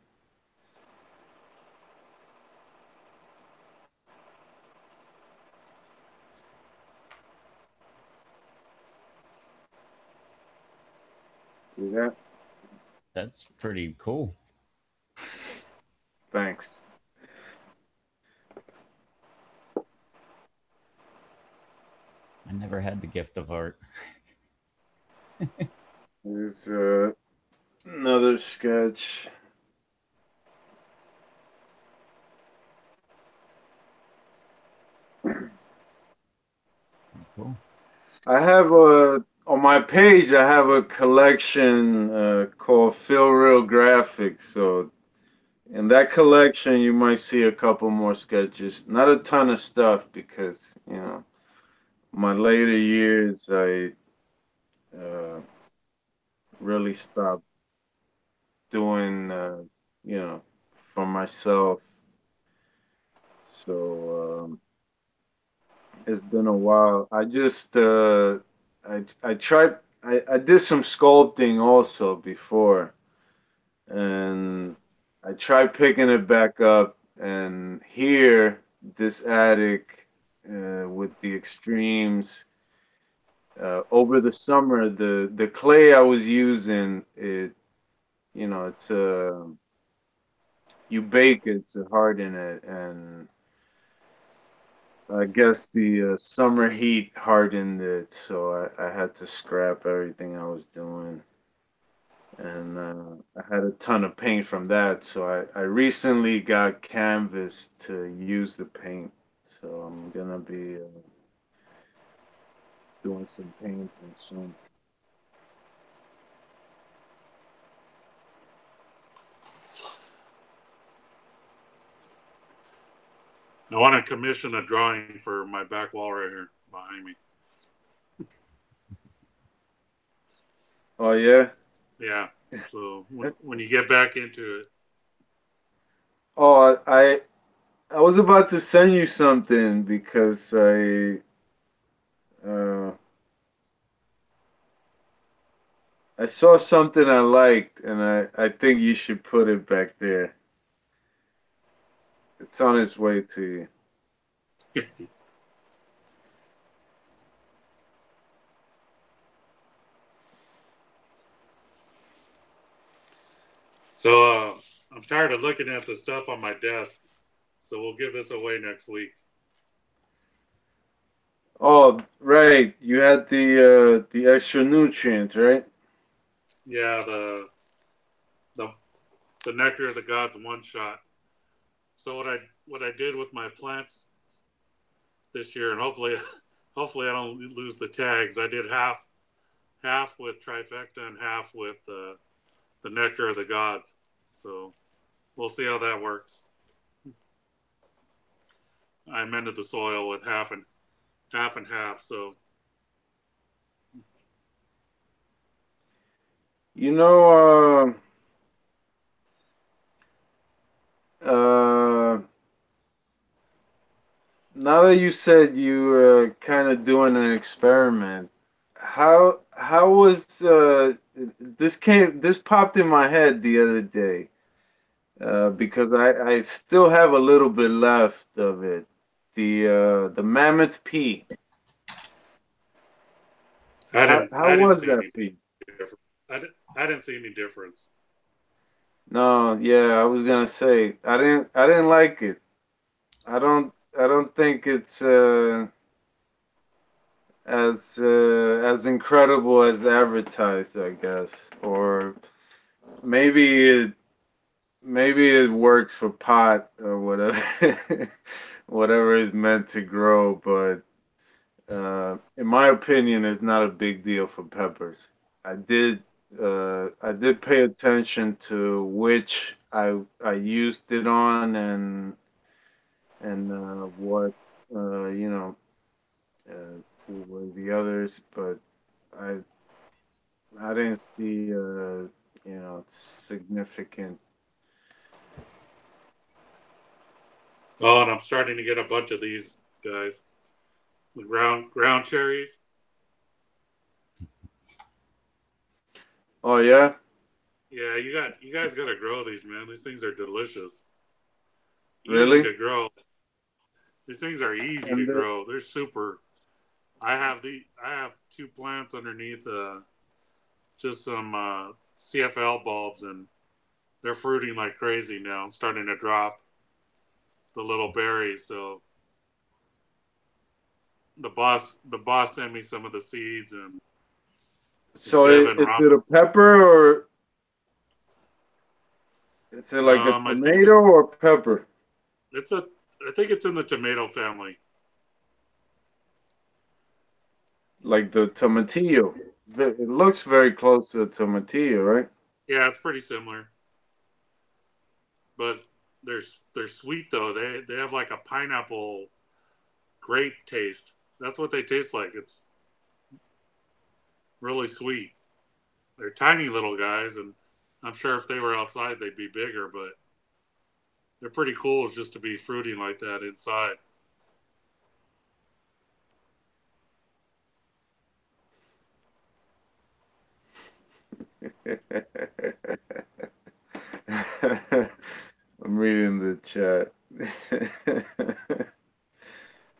See that? That's pretty cool. Thanks. I never had the gift of art. Here's another sketch. Pretty cool. I have a on my page. I have a collection called Feel Real Graphics. So in that collection, you might see a couple more sketches. Not a ton of stuff because my later years, I uh, really stopped doing you know for myself. So it's been a while. I tried I did some sculpting also before, and I tried picking it back up. And here, this attic with the extremes. Over the summer, the clay I was using, it's you bake it to harden it, and I guess the summer heat hardened it, so I had to scrap everything I was doing. And I had a ton of paint from that, so I recently got canvas to use the paint. So I'm gonna be doing some painting soon. I want to commission a drawing for my back wall right here behind me. Oh yeah. Yeah. So when you get back into it, Oh, I was about to send you something because uh, I saw something I liked, and I think you should put it back there. It's on its way to you. so I'm tired of looking at the stuff on my desk. So we'll give this away next week. Oh, right. You had the extra nutrients, right? Yeah, the the nectar of the gods one shot. So what I did with my plants this year, and hopefully I don't lose the tags. I did half with trifecta and half with the nectar of the gods. So we'll see how that works. I amended the soil with half and half. So You know, uh, Now that you said you were kind of doing an experiment, how was this popped in my head the other day because I still have a little bit left of it. The mammoth pea. How I didn't was see that any for you? difference. I didn't see any difference. No, yeah, I was gonna say I didn't like it. I don't think it's as incredible as advertised, I guess. Or maybe maybe it works for pot or whatever whatever is meant to grow, but in my opinion it's not a big deal for peppers. I did I did pay attention to which I used it on and what you know were the others, but I I didn't see significant. Oh, and I'm starting to get a bunch of these guys. The ground cherries. Oh yeah, Yeah, you guys got to grow these, man. These things are delicious. Easy really? to grow. These things are easy to And grow. They're super. I have two plants underneath just some CFL bulbs, and they're fruiting like crazy now. It's starting to drop the little berries. So the boss sent me some of the seeds, and so Devin is Rom. it a pepper or is it like a I think tomato or pepper? it's a. I think it's in the tomato family. Like the tomatillo. It looks very close to a tomatillo, right? Yeah, it's pretty similar, but they're sweet though. They have like a pineapple grape taste. That's what they taste like. It's really sweet. They're tiny little guys, and I'm sure if they were outside, they'd be bigger. But they're pretty cool just to be fruiting like that inside. I'm reading the chat.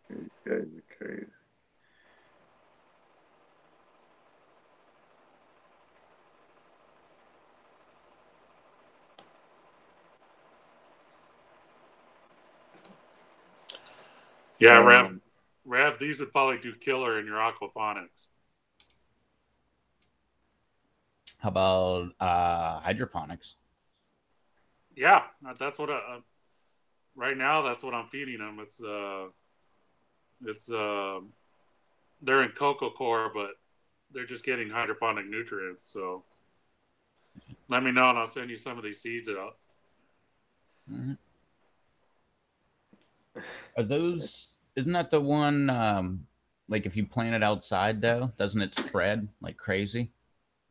These guys are crazy. Yeah, Um, Rev, these would probably do killer in your aquaponics. How about hydroponics? Yeah, that's what right now. That's what I'm feeding them. It's they're in coco core, but they're just getting hydroponic nutrients. So let me know, and I'll send you some of these seeds out. Mhm. Are those? Isn't that the one? Like if you plant it outside, though, doesn't it spread like crazy?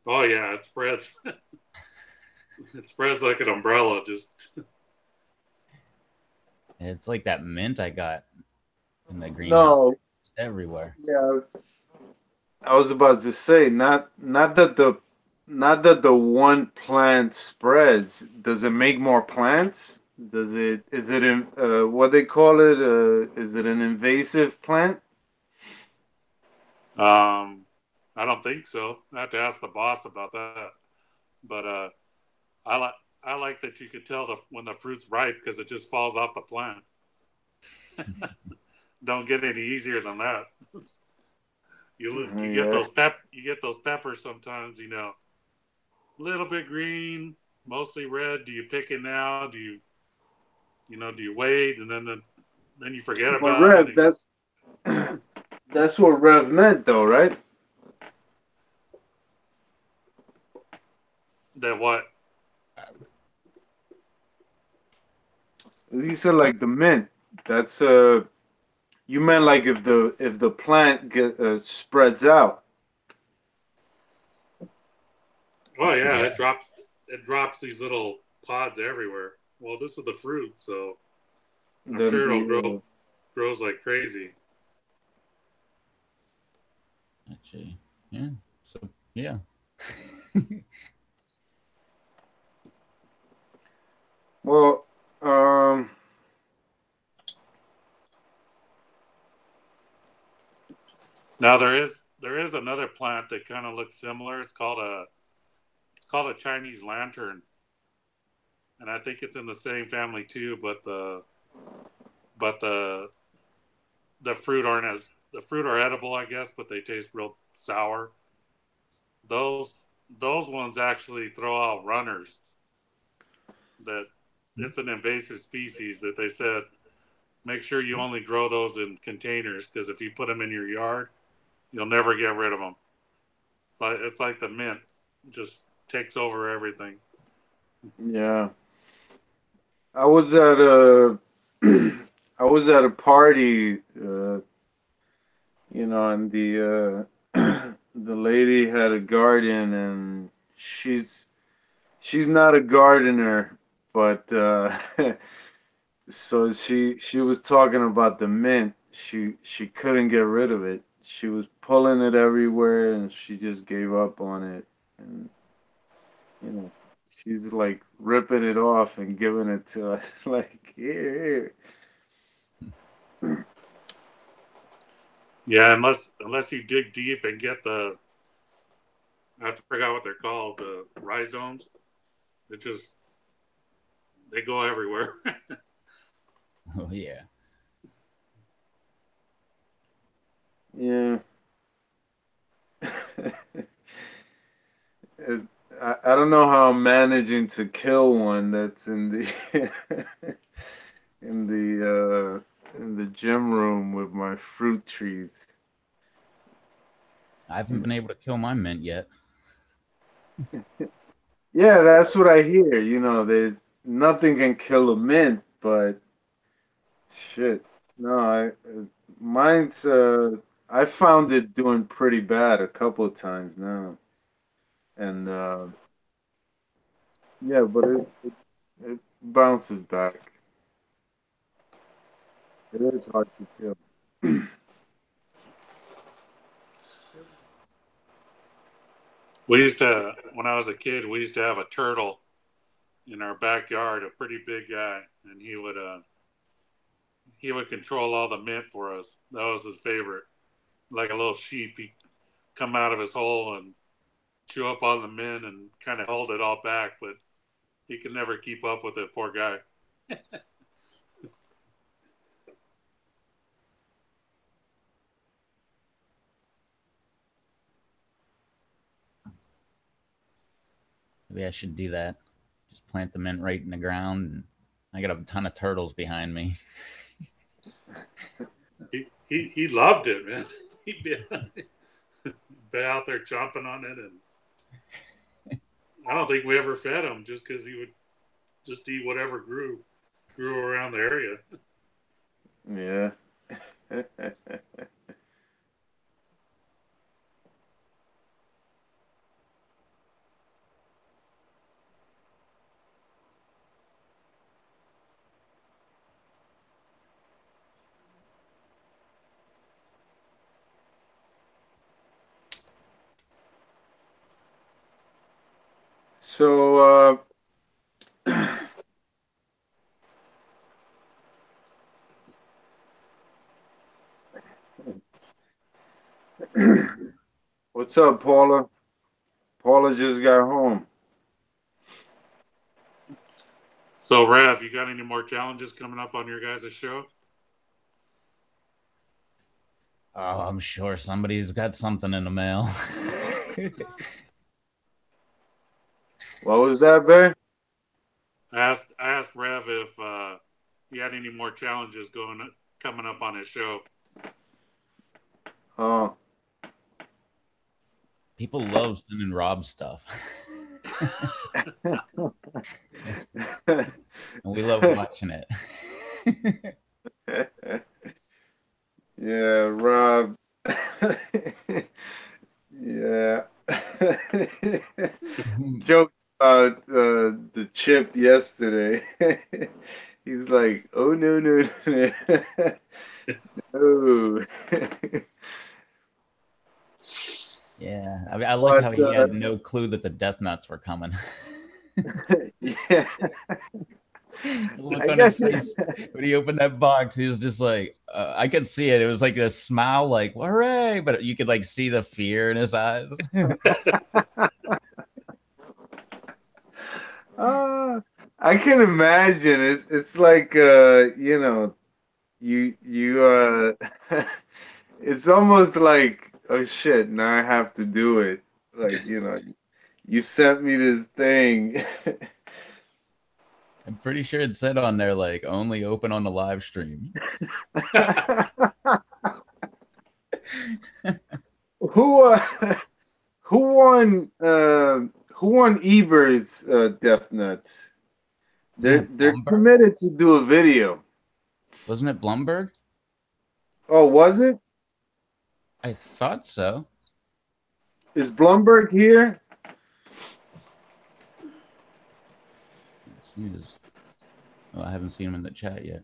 Oh yeah, it spreads. It spreads like an umbrella. Just It's like that mint I got in the greenhouse. no, It's everywhere. yeah, I was about to say not that the one plant spreads. Does it make more plants? Does it is it in what they call it? Is it an invasive plant? I don't think so. I have to ask the boss about that. But I like I like that you could tell when the fruit's ripe because it just falls off the plant. Don't get any easier than that. Yeah. you get those peppers sometimes. You know, a little bit green, mostly red. Do you pick it now? Do you wait and then you forget But about it? Rev, that's what Rev meant though, right? That what? He said like the mint. That's you meant like if the plant spreads out, Oh yeah, Yeah. it drops these little pods everywhere. Well, this is the fruit, so I'm then sure it'll grow. grows like crazy. Actually, yeah. So yeah. Well, um, Now there is another plant that kind of looks similar. It's called a Chinese lantern, and I think it's in the same family too. But the fruit aren't as the fruit are edible, I guess, but they taste real sour. Those ones actually throw out runners. That it's an invasive species that they said make sure you only grow those in containers because if you put them in your yard, you'll never get rid of them. It's like the mint, it just takes over everything. yeah, I was at a I was at a party, and the lady had a garden, and she's not a gardener, but so she was talking about the mint. She couldn't get rid of it. She was pulling it everywhere, and she just gave up on it. And you know, she's like ripping it off and giving it to us, like here, here. Yeah, unless you dig deep and get I forgot what they're called, the rhizomes. It just they go everywhere. Oh yeah. Yeah. It, I don't know how I'm managing to kill one that's in the in the gym room with my fruit trees. I haven't been able to kill my mint yet. Yeah, that's what I hear. They nothing can kill a mint, but shit. No, mine's I found it doing pretty bad a couple of times now. And yeah, but it bounces back. It is hard to kill. We used to when I was a kid, we used to have a turtle in our backyard, a pretty big guy, and he would control all the mint for us. That was his favorite. Like a little sheep, he'd come out of his hole and chew up on the mint and kind of hold it all back, but he could never keep up with it. Poor guy. Maybe I should do that. Just plant the mint right in the ground, and I got a ton of turtles behind me. He loved it, man. He'd be out there chomping on it, and I don't think we ever fed him just because he would just eat whatever grew around the area. Yeah. So, what's up, Paula? Paula just got home. So, Rev, you got any more challenges coming up on your guys' show? Oh, I'm sure somebody's got something in the mail. What was that, Bay? I asked Rev if he had any more challenges coming up on his show. Oh, People love sending Rob stuff. And we love watching it. yeah, Rob. Yeah. Joke about the chip yesterday. He's like, "Oh no, no, no." Ooh. Yeah, I mean, I like But how he had no clue that the death nuts were coming. yeah, The look I on his guess. face when he opened that box, he was just like, I could see it. It was like a smile, like hooray! But you could like see the fear in his eyes. uh, I can imagine. It's like it's almost like, oh shit, now I have to do it. Like, you sent me this thing. I'm pretty sure it said on there like only open on the live stream. Who who won who won Ebert's Death Nuts? Wasn't that They're Blumberg? committed to do a video. Wasn't it Blumberg? Oh, was it? I thought so. Is Blumberg here? Let's see this. Oh, I haven't seen him in the chat yet.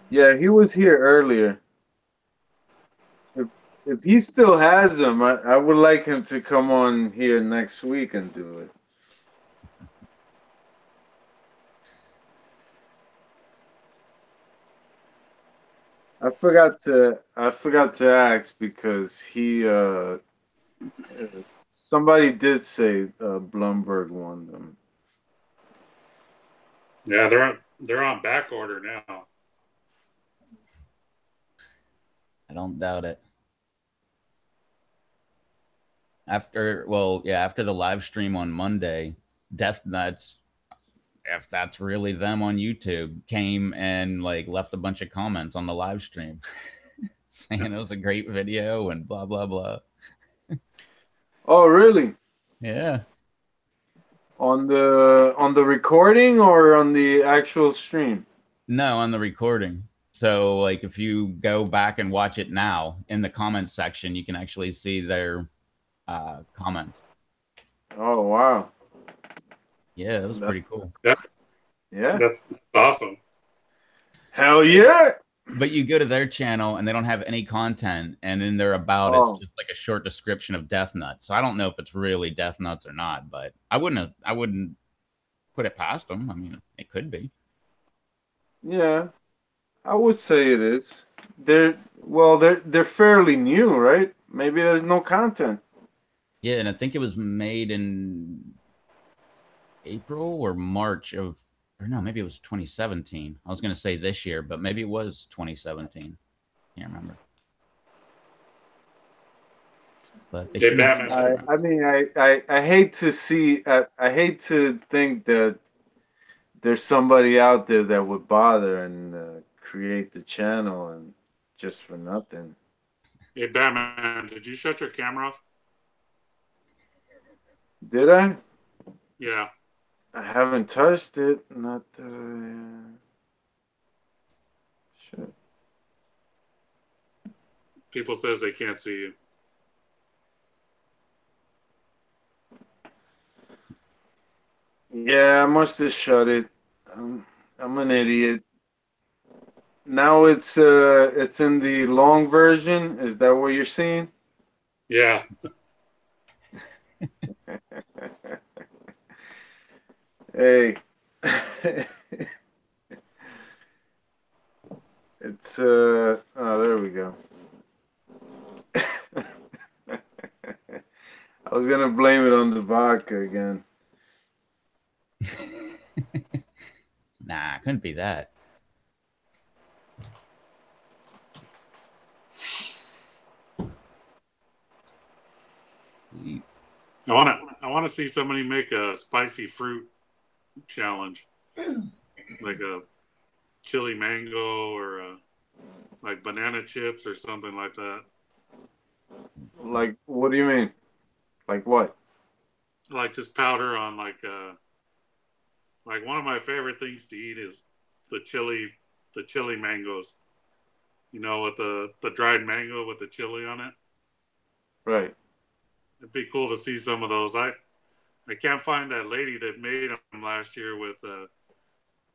Yeah, he was here earlier. If if he still has them, I would like him to come on here next week and do it. I forgot to ask because somebody did say Blumberg won them. Yeah, they're on back order now. I don't doubt it. After the live stream on Monday, Death Nuts, if that's really them on YouTube, came and like left a bunch of comments on the live stream saying it was a great video and blah blah blah. Oh, really? Yeah. On the recording or on the actual stream? No, on the recording. So like if you go back and watch it now in the comments section, you can actually see their comments. Oh, wow. Yeah, it was That, pretty cool. That yeah. that's awesome. Hell yeah. But you go to their channel and they don't have any content, and in their about it's Oh, just like a short description of Death Nuts. So I don't know if it's really Death Nuts or not, but I wouldn't put it past them. I mean, it could be. yeah. I would say it is. They're fairly new, right? Maybe there's no content. Yeah, and I think it was made in April or March of, or no, maybe it was 2017. I was going to say this year, but maybe it was 2017. Can't remember. But they Hey, shouldn't have Batman, changed it around. I mean, I hate to see. I hate to think that there's somebody out there that would bother and create the channel and just for nothing. hey, Batman, did you shut your camera off? Did I? Yeah. I haven't touched it. Not shit. People says they can't see you. Yeah, I must have shut it. I'm an idiot. Now it's in the long version. Is that what you're seeing? Yeah. Hey. It's oh, there we go. I was gonna blame it on the vodka again. Nah, couldn't be that. I want to see somebody make a spicy fruit challenge, like a chili mango or like banana chips or something like that. Like, what do you mean? Like what? Like just powder on like one of my favorite things to eat is the chili mangoes. You know, with the dried mango with the chili on it. Right. It'd be cool to see some of those. I can't find that lady that made them last year with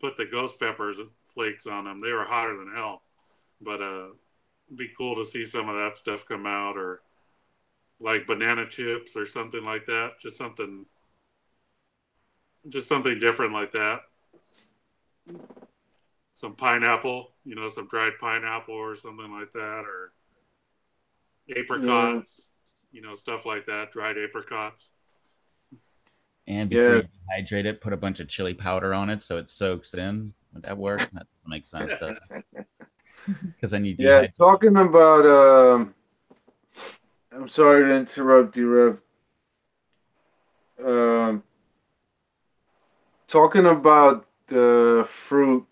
put the ghost peppers flakes on them. They were hotter than hell. But It'd be cool to see some of that stuff come out, or like banana chips or something like that. Just something different like that. Some pineapple, some dried pineapple or something like that, or Yeah, apricots, stuff like that, dried apricots. And before yeah, you dehydrate it, put a bunch of chili powder on it so it soaks in. Would that work? That doesn't make sense, does it? Because then you yeah. dehydrate. Talking about, I'm sorry to interrupt you, Rev. Um, Talking about fruit.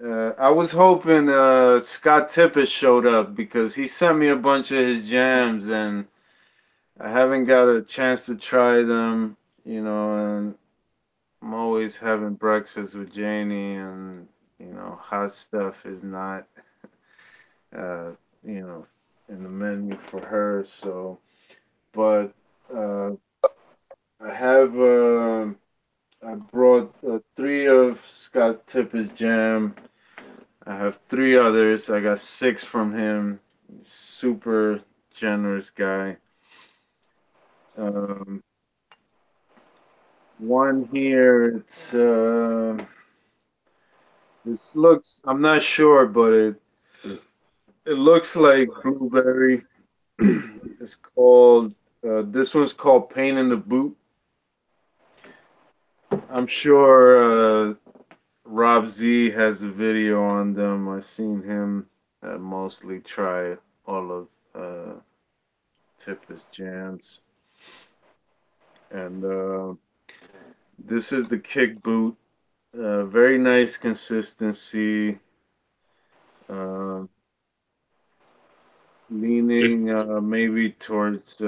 I was hoping Scott Tippett showed up because he sent me a bunch of his jams and I haven't got a chance to try them, and I'm always having breakfast with Janie and, hot stuff is not, uh, you know, in the menu for her. So, but uh, I have, I brought three of Scott Tippett's jam. I have three others. I got six from him. Super generous guy. Um, One here, this looks, I'm not sure, but it looks like blueberry. It's called, this one's called Pain in the Boot. I'm sure Rob Z has a video on them. I've seen him mostly try all of Tipper's jams. And this is the kick boot. Very nice consistency. Uh, Did Leaning maybe towards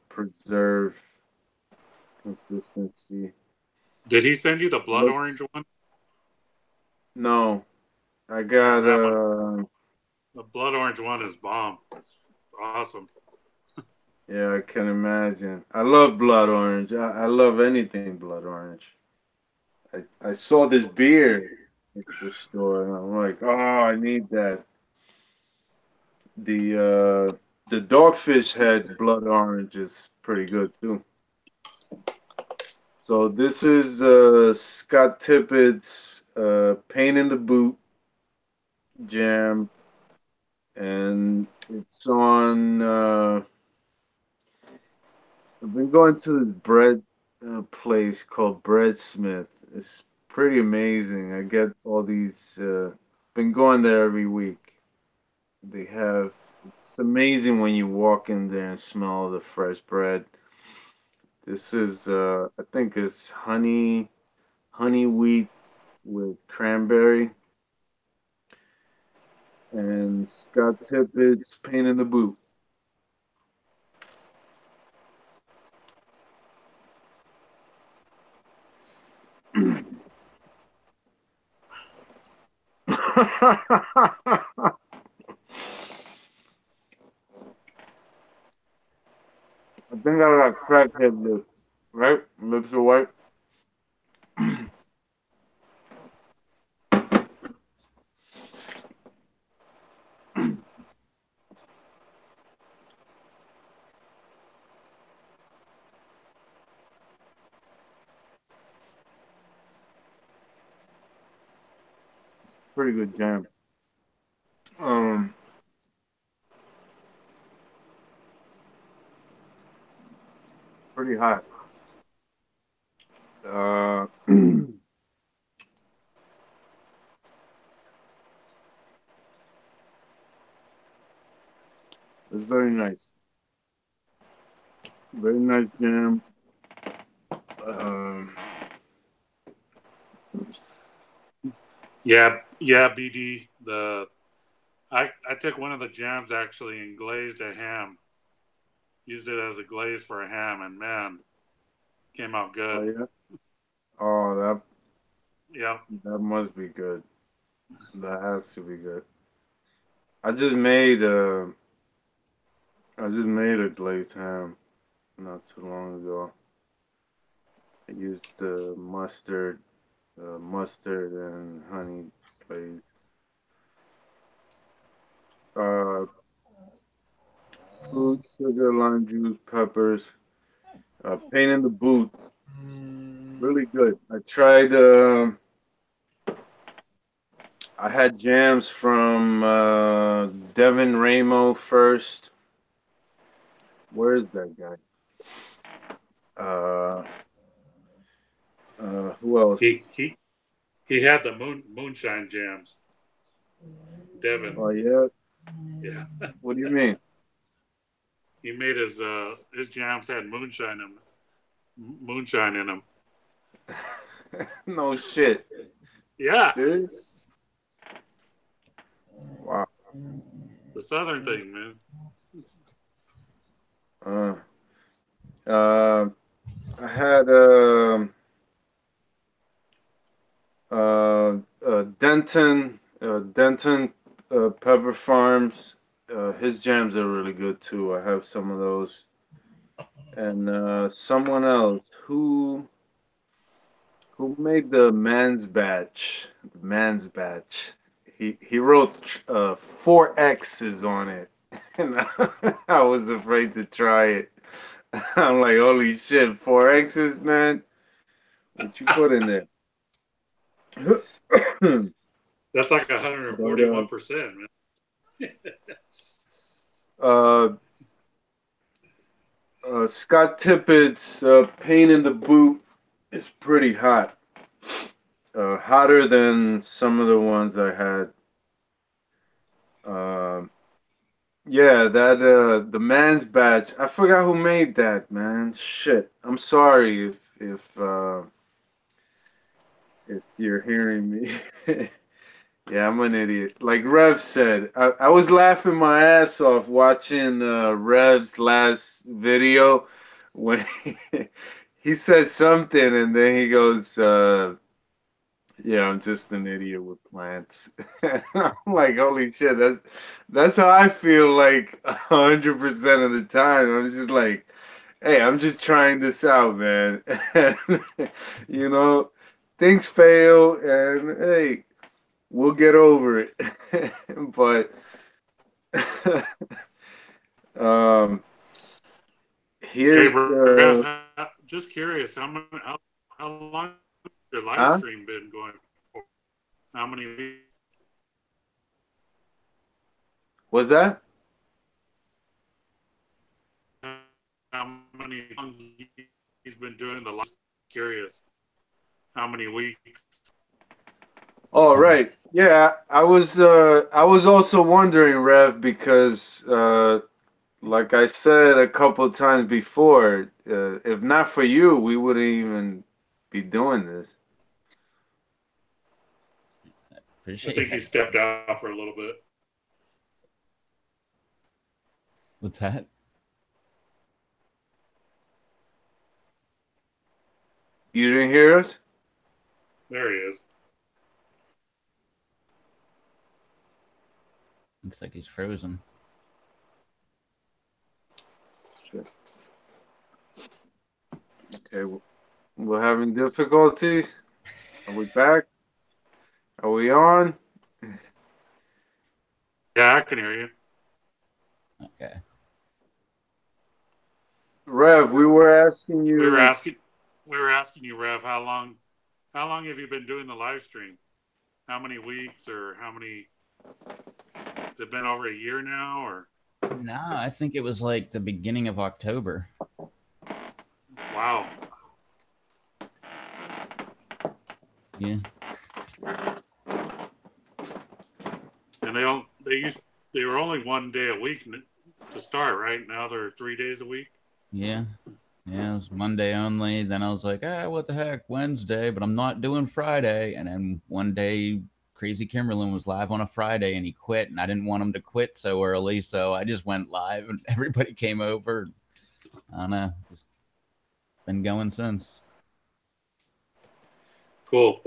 preserve consistency. did he send you the blood orange Looks one? no, I Man, got the blood orange one is bomb. It's awesome. yeah, I can imagine. I love blood orange. I love anything blood orange. I saw this beer at the store and I'm like, oh, I need that. The dogfish head blood orange is pretty good too. So this is Scott Tippett's Pain in the Boot jam, and it's on. I've been going to this bread place called Breadsmith. It's pretty amazing. I get all these. Been going there every week. They have. It's amazing when you walk in there and smell the fresh bread. This is. I think it's honey wheat with cranberry and Scott Tippett's Pain in the Boot. I think I got crackhead lips, right? Lips are white. Pretty good jam. Um, Pretty hot. It's very nice. Very nice jam. Um, Yeah, yeah, BD. I took one of the jams actually and glazed a ham. Used it as a glaze for a ham, and man, came out oh good. yeah. Oh, Yeah. that must be good. That has to be good. I just made I just made a glazed ham not too long ago. I used mustard and honey glaze. milk, sugar, lime juice, peppers. Pain in the boot, really good. I tried. I had jams from Devin Ramo first. Where is that guy? Uh, who He else? he he had the moonshine jams. Devin. Oh yeah. Yeah. What do you mean? He made his jams had moonshine in them. No shit. Yeah. Serious? Wow. The southern thing, man. Uh, uh, I had Denton Pepper Farms. His jams are really good too. I have some of those. And someone else who made the man's batch. The man's batch. He wrote four X's on it, and I was afraid to try it. I'm like, holy shit, four X's, man. What you put in there? That's like But 141%, man. uh, Scott Tippett's Pain in the Boot is pretty hot. Hotter than some of the ones I had. Um, yeah, that the man's batch. I forgot who made that, man. Shit. I'm sorry if you're hearing me. Yeah, I'm an idiot. Like Rev said, I was laughing my ass off watching Rev's last video when he said something and then he goes, yeah, I'm just an idiot with plants. I'm like, holy shit, that's how I feel like 100% of the time. I'm just like, hey, I'm just trying this out, man. You know, things fail and hey, we'll get over it. But um Hey, here's Ref, just curious, how long has your live huh? stream been going for? How many weeks? Was that? How many long he's been doing the live? Curious, how many weeks? All right. Yeah, I was also wondering, Rev, because like I said a couple of times before, if not for you, we wouldn't even be doing this. I Appreciate think he that. stepped out for a little bit. What's that? You didn't hear us? There he is. Looks like he's frozen. Shit. Okay, we're having difficulties. Are we back? Are we on? Yeah, I can hear you. Okay. Rev, we were asking We were you. asking, we were asking you, Rev, how long have you been doing the live stream? How many weeks or how many? Has it been over a year now or? No, I think it was like the beginning of October. Wow. Yeah. And they were only 1 day a week to start, right? Now they're 3 days a week. Yeah. Yeah, it was Monday only. Then I was like, what the heck, Wednesday, but I'm not doing Friday. And then one day, Crazy Kimberlin was live on a Friday and he quit, and I didn't want him to quit so early. So I just went live and everybody came over. I don't know. Just been going since. Cool.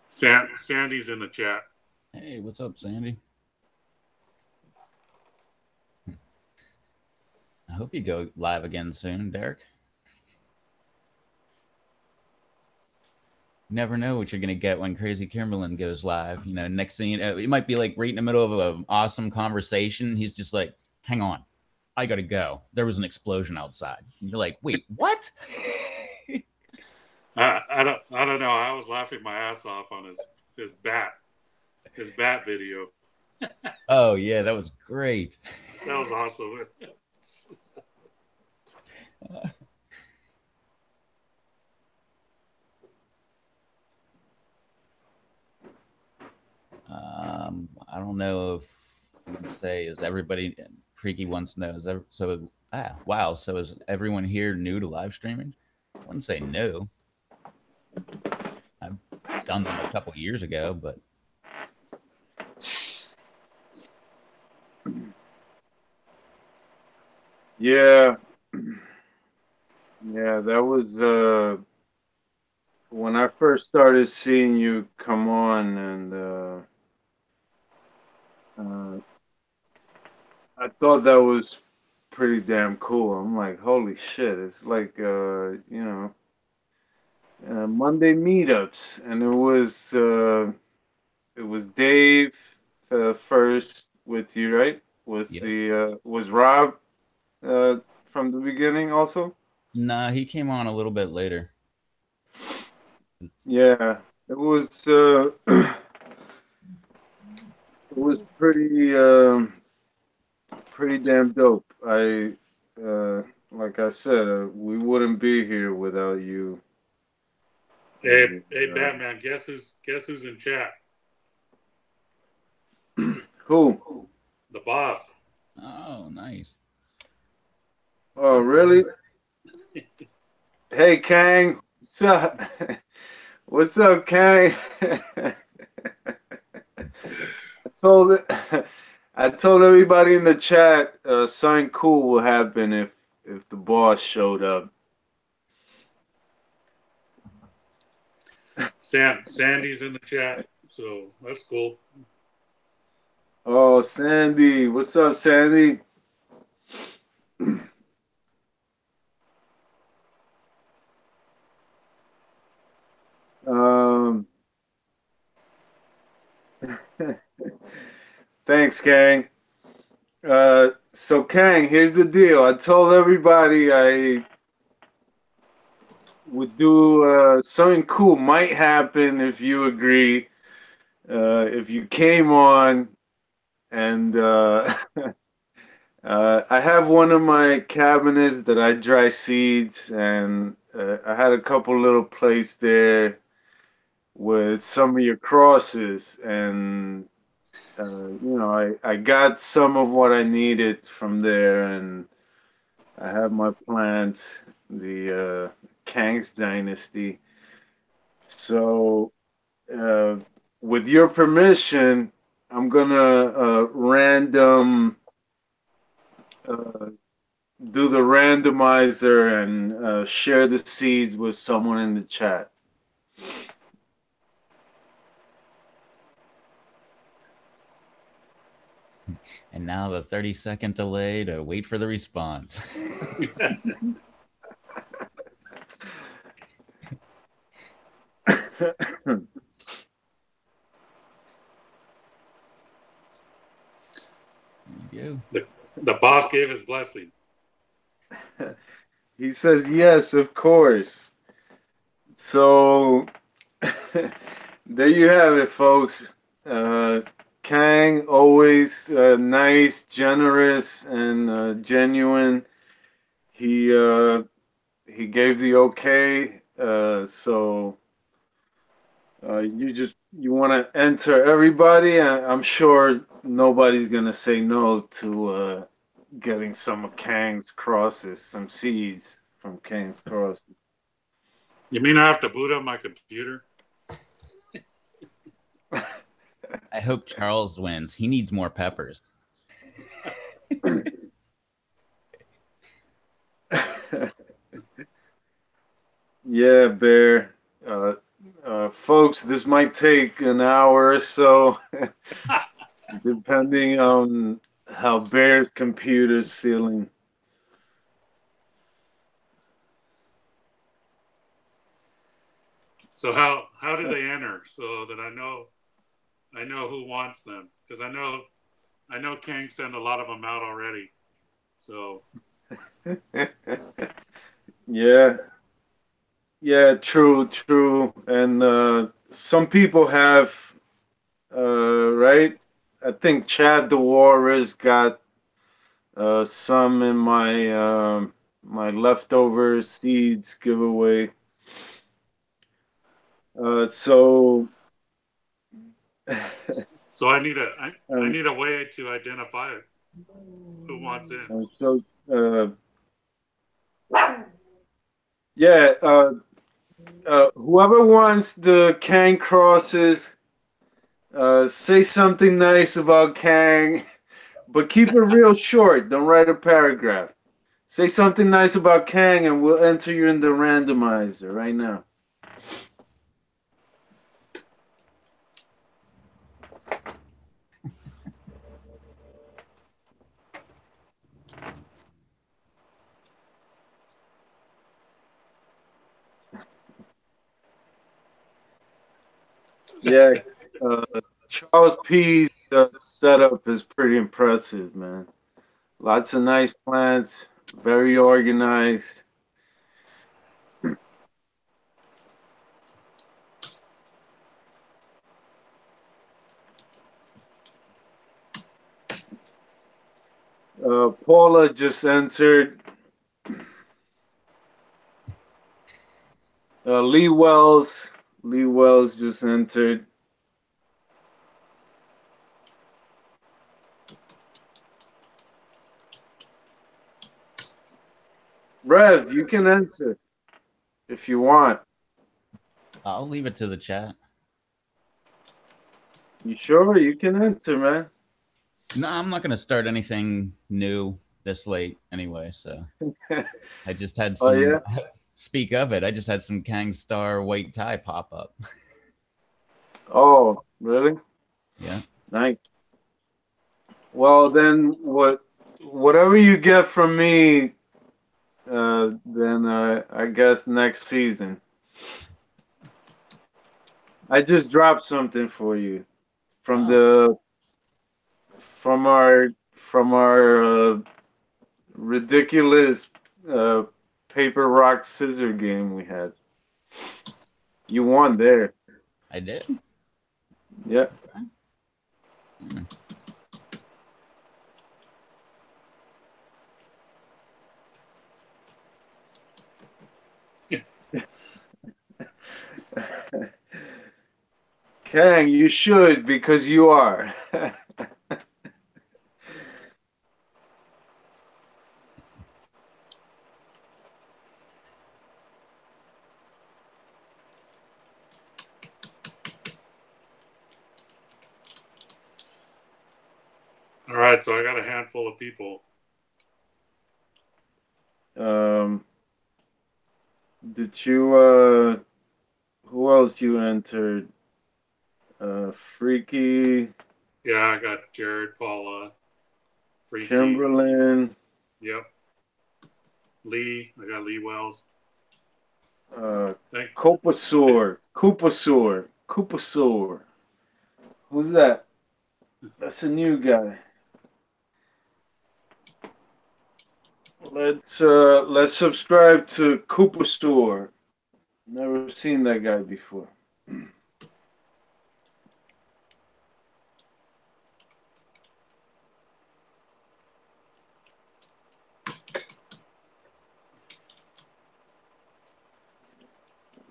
Sandy's in the chat. Hey, what's up, Sandy? hope you go live again soon, Derek. You never know what you're gonna get when Crazy Kimberlin goes live. You know, next thing you know, it might be like right in the middle of an awesome conversation. He's just like, "Hang on, I gotta go. There was an explosion outside." And you're like, "Wait, what?" I don't know. I was laughing my ass off on his bat video. Oh yeah, that was great. That was awesome. I don't know if you would say is everybody. Creaky wants to know so. Wow. So is everyone here new to live streaming? I wouldn't say no. I've done them a couple years ago, but Yeah, yeah, that was when I first started seeing you come on, and uh, I thought that was pretty damn cool. I'm like, holy shit! It's like Monday meetups, and it was Dave first with you, right? yep. Was Rob uh, from the beginning also? Nah, he came on a little bit later. Yeah, it was it was pretty damn dope. Like I said, we wouldn't be here without you. Hey, And, hey, Batman. Guess who's in chat? who? The boss. Oh, nice. What's Oh, up, man? really? Hey, Kang. What's up? What's up, Kang? told it, I told everybody in the chat something cool will happen if the boss showed up. Sandy's in the chat, so that's cool. Oh, Sandy, what's up, Sandy? Um, thanks, Kang. So Kang, here's the deal. I told everybody I would do something cool might happen if you agree. If you came on and I have one of my cabinets that I dry seeds, and I had a couple little plates there with some of your crosses, and I got some of what I needed from there, and I have my plants, the Kang's Dynasty. So, uh, with your permission, I'm gonna random uh, do the randomizer and share the seeds with someone in the chat. And now the 30-second delay to wait for the response. There you The boss gave his blessing. He says yes, of course. So there you have it, folks. Uh, Kang, always nice, generous, and genuine. He uh, he gave the okay. So you want to enter everybody. I'm sure nobody's gonna say no to getting some of Kang's crosses, some seeds from Kang's crosses. You mean I have to boot up my computer? I hope Charles wins. He needs more peppers. Yeah, Bear. Folks, this might take an hour or so, depending on how Bear's computer's feeling. So how do they enter so that I know who wants them because I know King sent a lot of them out already. So Yeah, yeah, true, true. And some people have, right? I think Chad the Walrus got some in my my leftover seeds giveaway. So so I um, need a way to identify who wants in. so yeah, whoever wants the Kang crosses, say something nice about Kang, but keep it real short. Don't write a paragraph. Say something nice about Kang, and we'll enter you in the randomizer right now. Yeah, uh, Charles P's setup is pretty impressive, man. Lots of nice plants, very organized. Paula just entered. Lee Wells. Lee Wells just entered. Rev, you can enter if you want. I'll leave it to the chat. You sure? You can enter, man. No, I'm not going to start anything new this late anyway. So I just had Oh yeah. some. Speak of it, I just had some Kang Star white tie pop up. Oh, really? Yeah. Nice. Well, then whatever you get from me, then I guess next season. I just dropped something for you from Oh, the from our ridiculous uh, paper rock scissor game we had. You won there. I did. Yeah. Okay. Hmm. Kang, you should because you are. All right, so I got a handful of people. um, did you who else you entered? Freaky, Yeah, I got Jared, Paula, Freaky. Kimberlyn, Yep. Lee. I got Lee Wells. uh, Thanks. Koopasaur. Who's that? That's a new guy. Let's subscribe to Koopasaur. Never seen that guy before.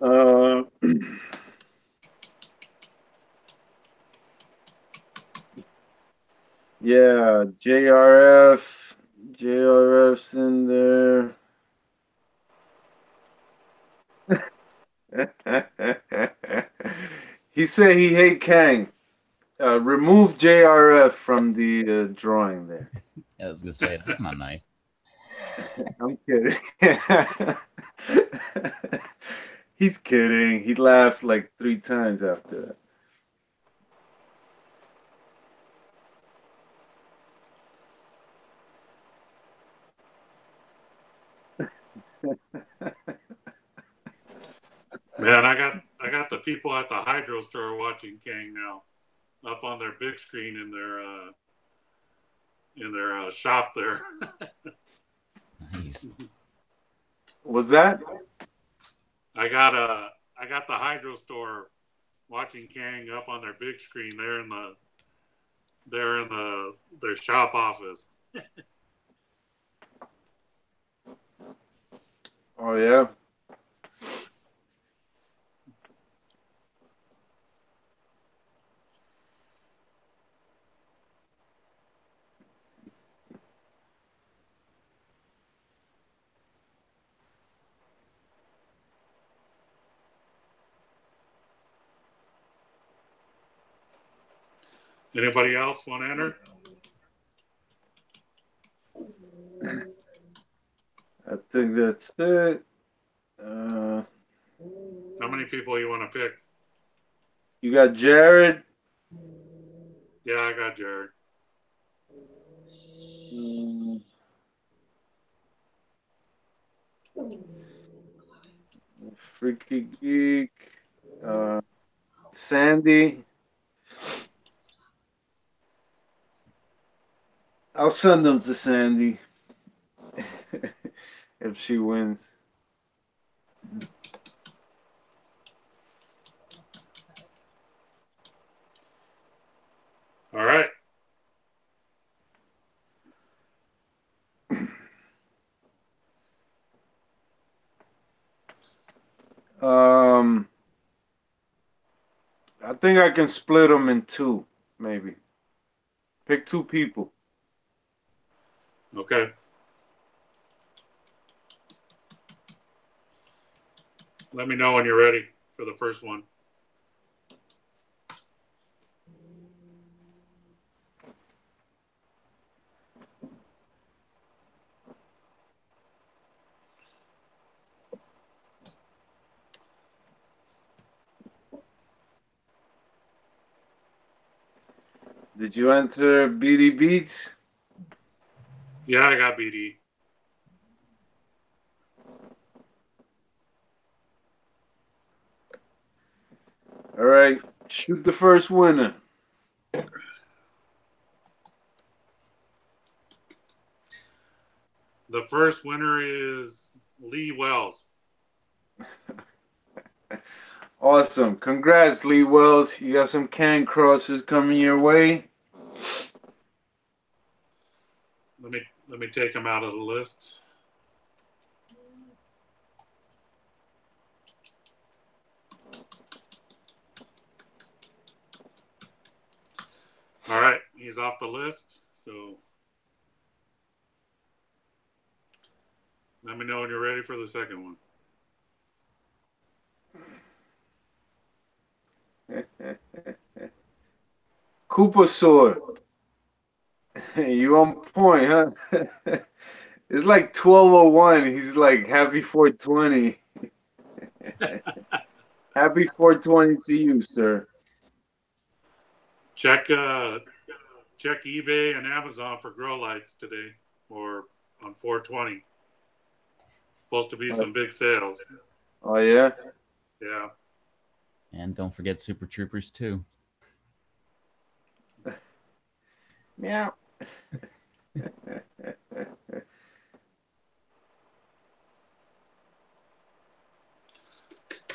Uh, yeah, JRF's in there. He said he hate Kang. Remove JRF from the drawing there. I was gonna say that's not nice. I'm kidding. He's kidding. He laughed like 3 times after Man, I got the people at the Hydro store watching Kang now, up on their big screen in their shop there. Nice. Was that? I got the Hydro store watching Kang up on their big screen there in their shop office. Oh yeah. Anybody else want to enter? I think that's it. How many people you want to pick? You got Jared. Yeah, I got Jared. Freaky Geek. Sandy. I'll send them to Sandy if she wins. All right. I think I can split them in two, maybe. Pick two people. Okay. Let me know when you're ready for the first one. Did you enter BD Beats? Yeah, I got BD. All right, shoot the first winner. The first winner is Lee Wells. Awesome. Congrats, Lee Wells. You got some can crosses coming your way. Let me take him out of the list. All right, he's off the list. So let me know when you're ready for the second one. Cooper Sword. You on point, huh? It's like 12:01. He's like happy 420. Happy 420 to you, sir. Check eBay and Amazon for grow lights today, or on 420. Supposed to be some big sales. Oh yeah. Yeah. And don't forget Super Troopers too. Meow.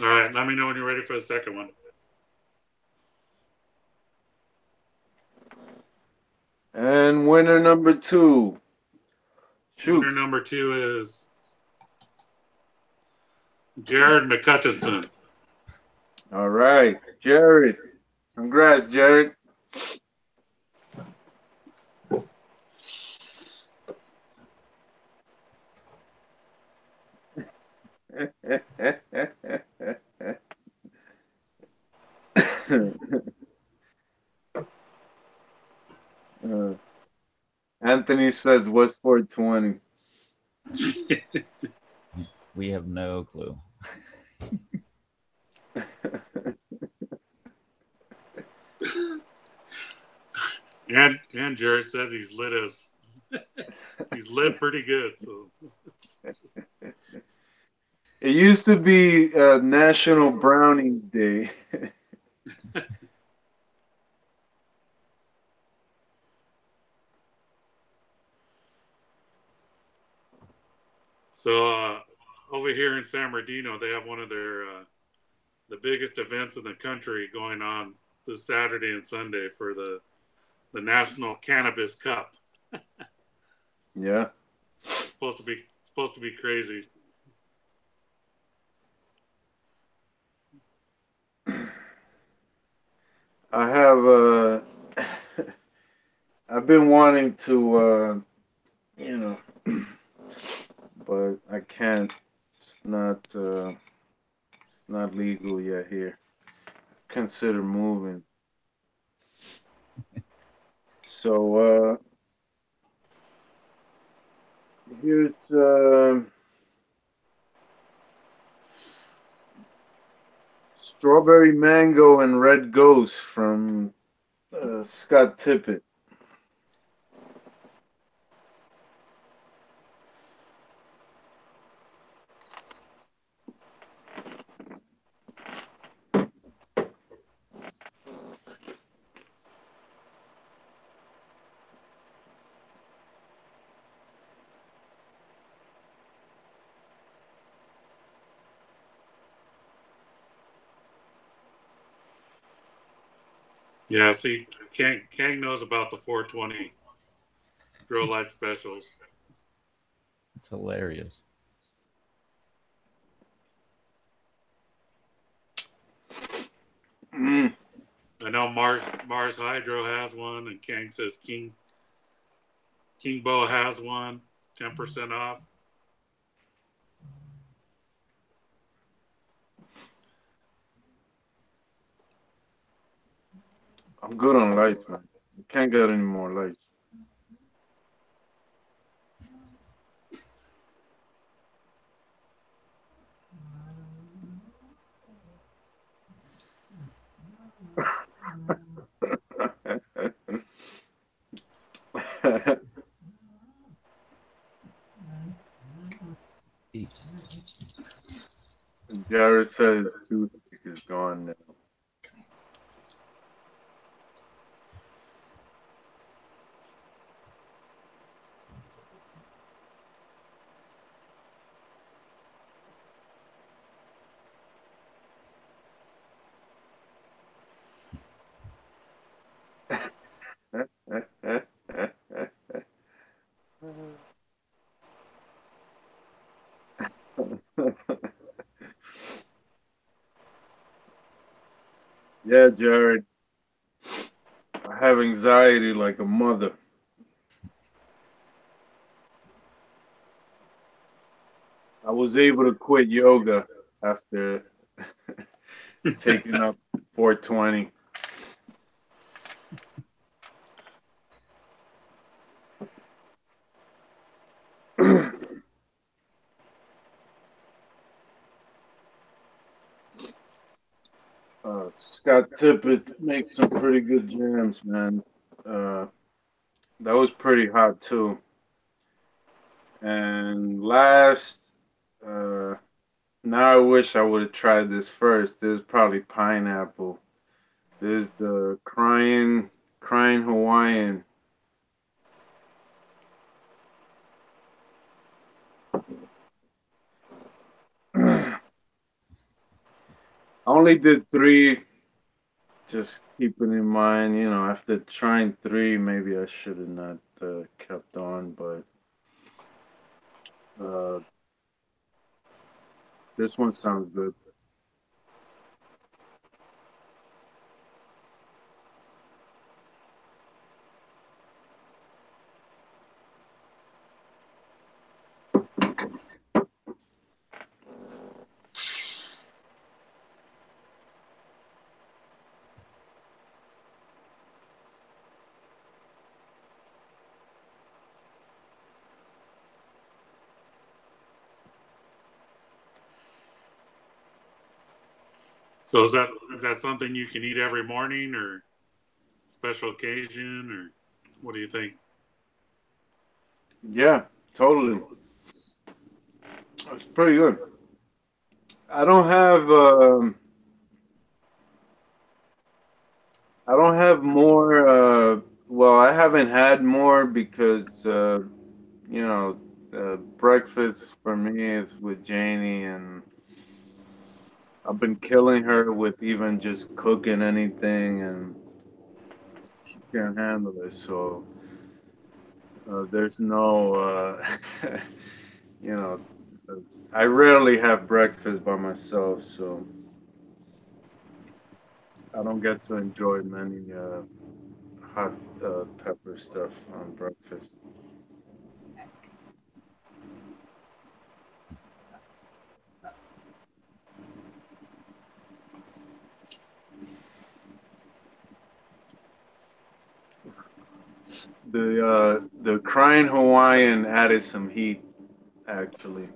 All right, let me know when you're ready for the second one. And winner number two. Shoot. Winner number two is Jared McCutcheon. All right, Jared. Congrats, Jared. Anthony says, "What's 420?" We have no clue. And Jared says he's lit pretty good. So It used to be National Brownies Day. So over here in San Bernardino, they have one of their the biggest events in the country going on this Saturday and Sunday for the National Cannabis Cup. Yeah. Supposed to be crazy. I have I've been wanting to you know, but I can't. It's not legal yet here. Consider moving. So here's strawberry mango and red ghost from Scott Tippett. Yeah, see, Kang knows about the 420 grow light specials. It's hilarious. Mm, I know Mars Hydro has one, and Kang says King Bo has one, 10% off. I'm good on lights, man. You can't get any more lights. Jared says his toothpick is gone now. Yeah, Jared. I have anxiety like a mother. I was able to quit yoga after taking up 420. Scott Tippett makes some pretty good jams, man. Uh, that was pretty hot too. And last, uh, now I wish I would have tried this first. There's probably pineapple. There's the crying Hawaiian. I only did three, just keeping in mind, after trying three, maybe I should have not kept on, but uh, this one sounds good. So is that something you can eat every morning, or special occasion, or what do you think? Yeah, totally. It's pretty good. I don't have I don't have more. Well, I haven't had more because you know, breakfast for me is with Janie, and I've been killing her with even just cooking anything, and she can't handle it. So there's no, you know, uh, I rarely have breakfast by myself, so I don't get to enjoy many hot pepper stuff on breakfast. The crying Hawaiian added some heat, actually.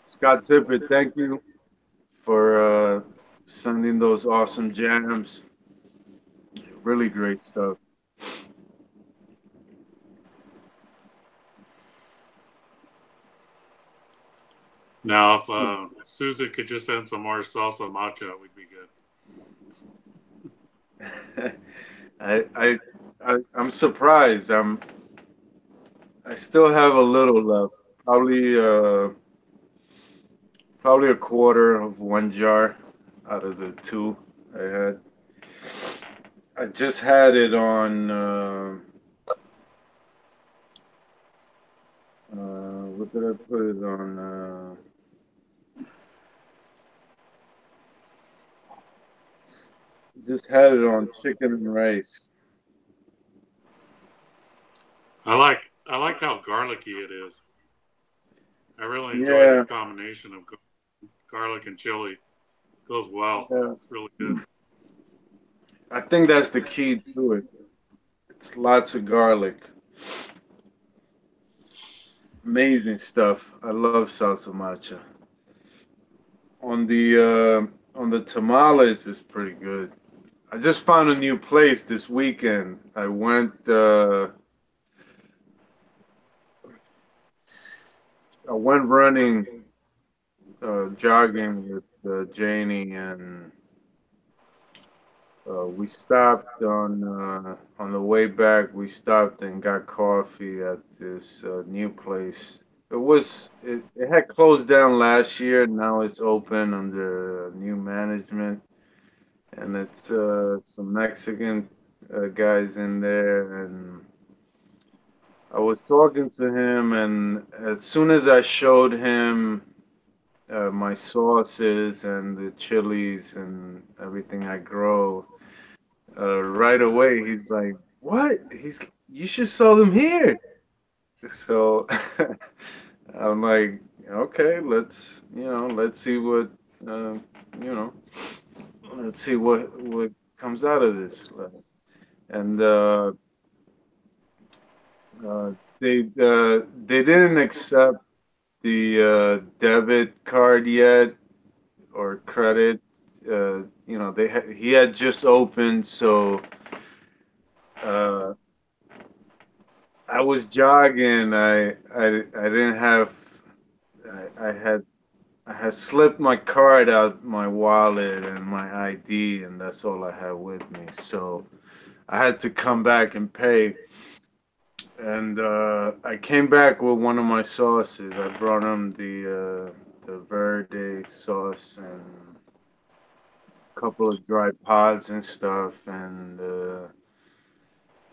Scott Tippett, thank you for sending those awesome jams. Really great stuff. Now, if Susan could just send some more salsa matcha, we'd be good. I, I I'm surprised. I still have a little left. Probably a quarter of one jar out of the two I had. I just had it on what did I put it on? Just had it on chicken and rice. I like how garlicky it is. I really enjoy the Yeah, combination of garlic and chili. Goes well. yeah. It's really good. I think that's the key to it. It's lots of garlic. Amazing stuff. I love salsa matcha. On the tamales is pretty good. I just found a new place this weekend. I went running, jogging with Janie, and we stopped on the way back. We stopped and got coffee at this new place. It had closed down last year. Now it's open under new management, and it's some Mexican guys in there. And I was talking to him, and as soon as I showed him my sauces and the chilies and everything I grow, right away he's like, "What? You should sell them here." So I'm like, "Okay, let's see what uh, you know, let's see what comes out of this." And uh, they didn't accept the debit card yet or credit. He had just opened, so uh, I was jogging. I didn't have. I had I had slipped my card out my wallet and my ID, and that's all I had with me. So I had to come back and pay. And I came back with one of my sauces. I brought him the verde sauce and a couple of dry pods and stuff. And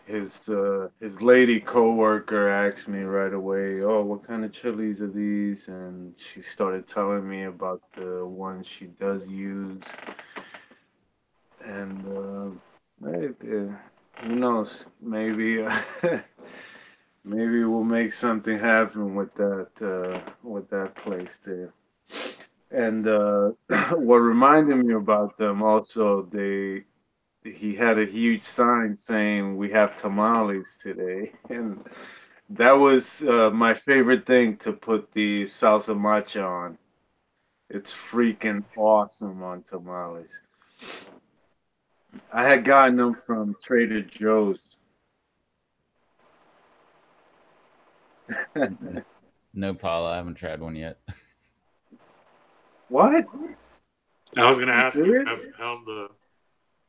his lady coworker asked me right away, "Oh, what kind of chilies are these?" And she started telling me about the ones she does use. And who knows? Maybe maybe we'll make something happen with that place there. And what reminded me about them also, they he had a huge sign saying we have tamales today, and that was my favorite thing to put the salsa matcha on. It's freaking awesome on tamales. I had gotten them from Trader Joe's. Mm-mm. No, Paula, I haven't tried one yet. What? I was gonna You ask you, serious? Rev,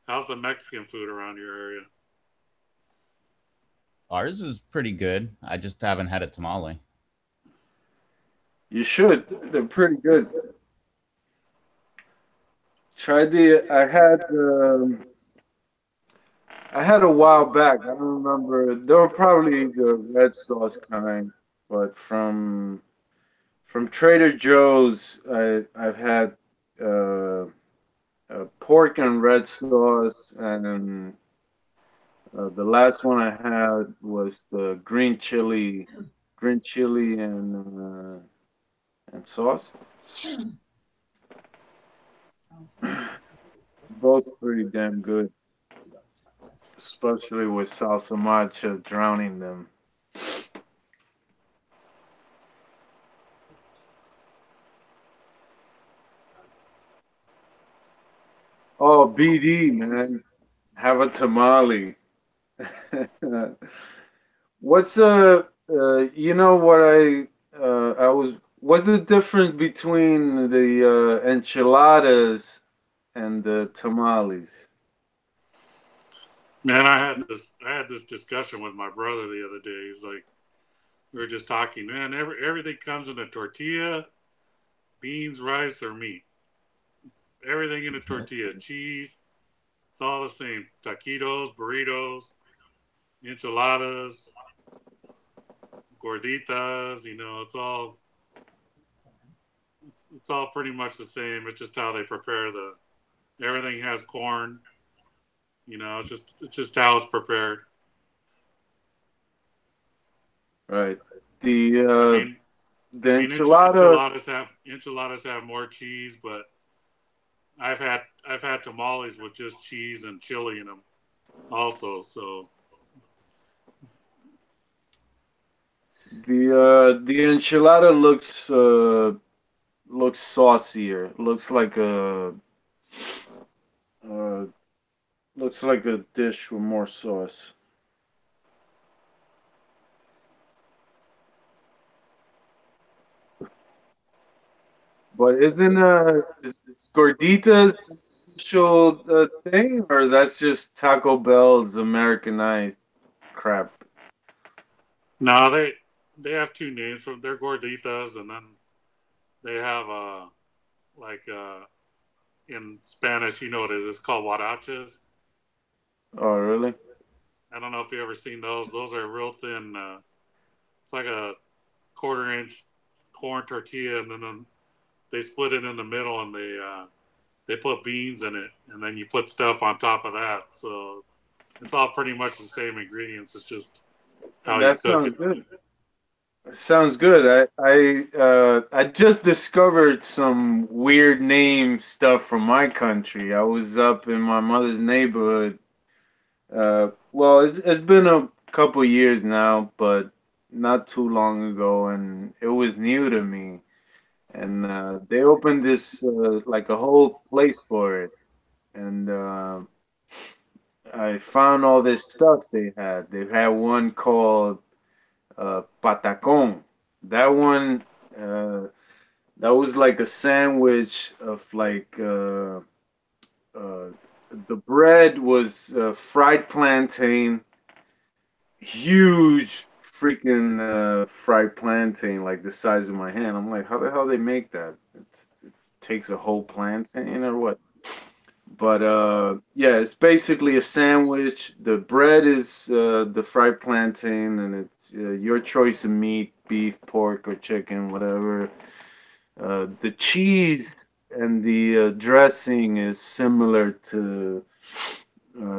how's the Mexican food around your area? Ours is pretty good. I just haven't had a tamale. You should. They're pretty good. Try the. I had a while back. I don't remember. They were probably the red sauce kind, but from Trader Joe's, I've had uh, pork and red sauce, and the last one I had was the green chili and sauce. Both pretty damn good, especially with salsa matcha drowning them. Oh, BD, man, have a tamale. What's you know what I was what's the difference between the enchiladas and the tamales? Man, I had this discussion with my brother the other day. He's like, we were just talking, man. Everything comes in a tortilla, beans, rice, or meat. Everything in a tortilla, cheese. It's all the same. Taquitos, burritos, enchiladas, gorditas. You know, it's all pretty much the same. It's just how they prepare the. Everything has corn. You know, it's just how it's prepared. Right. The I uh mean, the enchilada. enchiladas have more cheese, but I've had tamales with just cheese and chili in them also. So The enchilada looks saucier. Uh looks like a dish with more sauce. But is gorditas a special thing, or that's just Taco Bell's Americanized crap? no, they have two names from their gorditas, and then they have like in Spanish, you know what it is? It's called huaraches. Oh, really? I don't know if you ever seen those. Those are real thin. It's like a quarter-inch corn tortilla, and then they split it in the middle, and they put beans in it, and then you put stuff on top of that. So it's all pretty much the same ingredients. It's just how you That cook sounds it. good. Sounds good. I just discovered some weird name stuff from my country. I was up in my mother's neighborhood. Well, it's been a couple years now, but not too long ago, and it was new to me. And they opened this like a whole place for it, and I found all this stuff they had. They had one called patacon. That one, uh, that was like a sandwich of uh, the bread was fried plantain, huge freaking fried plantain, like the size of my hand. I'm like, how the hell they make that? It takes a whole plantain or what? But yeah, it's basically a sandwich. The bread is the fried plantain, and it's your choice of meat, beef, pork, or chicken, whatever. The cheese and the dressing is similar to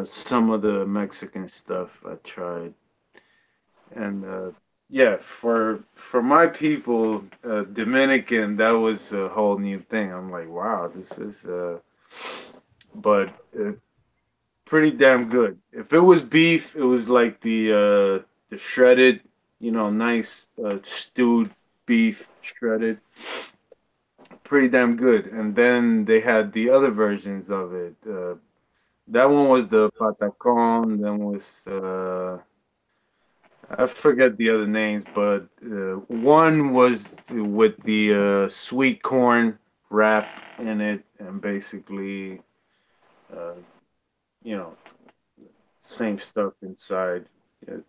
some of the Mexican stuff I tried, and yeah, for my people, Dominican, that was a whole new thing. I'm like, wow, this is. But pretty damn good. If it was beef, it was like the shredded, nice stewed beef shredded. Pretty damn good. And then they had the other versions of it. That one was the patacon. Then was I forget the other names, but one was with the sweet corn wrap in it, and basically, uh, you know, same stuff inside.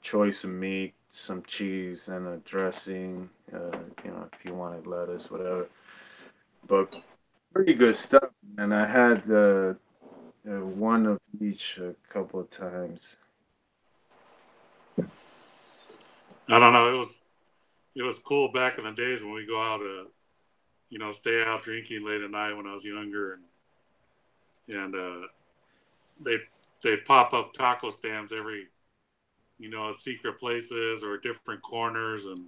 Choice of meat, some cheese, and a dressing. If you wanted lettuce, whatever. But pretty good stuff. And I had one of each a couple of times. I don't know. It was cool back in the days when we go out to stay out drinking late at night when I was younger, and they they pop up taco stands every at secret places or different corners, and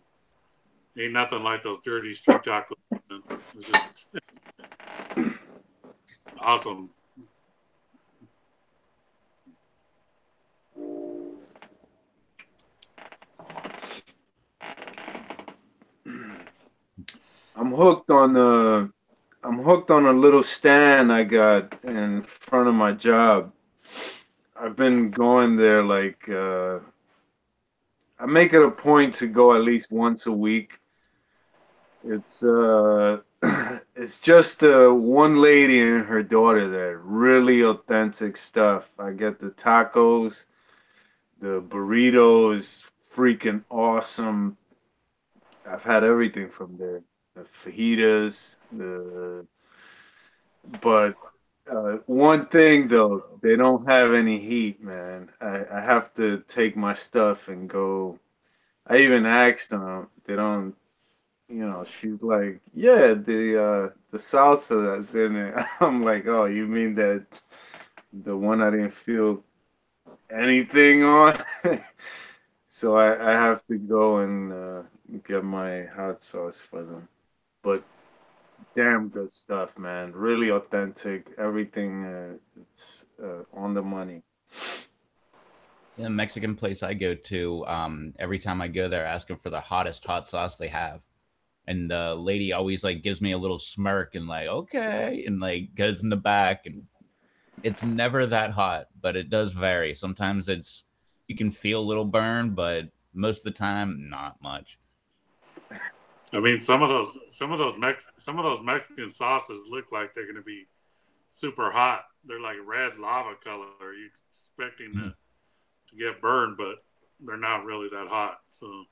ain't nothing like those dirty street tacos. Man. It was just awesome. I'm hooked on I'm hooked on a little stand I got in front of my job. I've been going there like I make it a point to go at least once a week. It's it's just one lady and her daughter there. Really authentic stuff. I get the tacos, the burritos, freaking awesome. I've had everything from there. The fajitas, the but one thing though, they don't have any heat, man. I have to take my stuff and go. I even asked them. They don't. She's like, yeah, the salsa that's in it. I'm like, oh, you mean that the one I didn't feel anything on? So I have to go and get my hot sauce for them. But damn good stuff, man. Really authentic. Everything it's on the money. The Mexican place I go to, every time I go there, I ask them for the hottest hot sauce they have, and the lady always like gives me a little smirk and like okay, and like goes in the back, and it's never that hot, but it does vary. Sometimes it's you can feel a little burn, but most of the time not much. I mean, some of those Mexican sauces look like they're going to be super hot. They're like red lava color. You're expecting to get burned, but they're not really that hot. So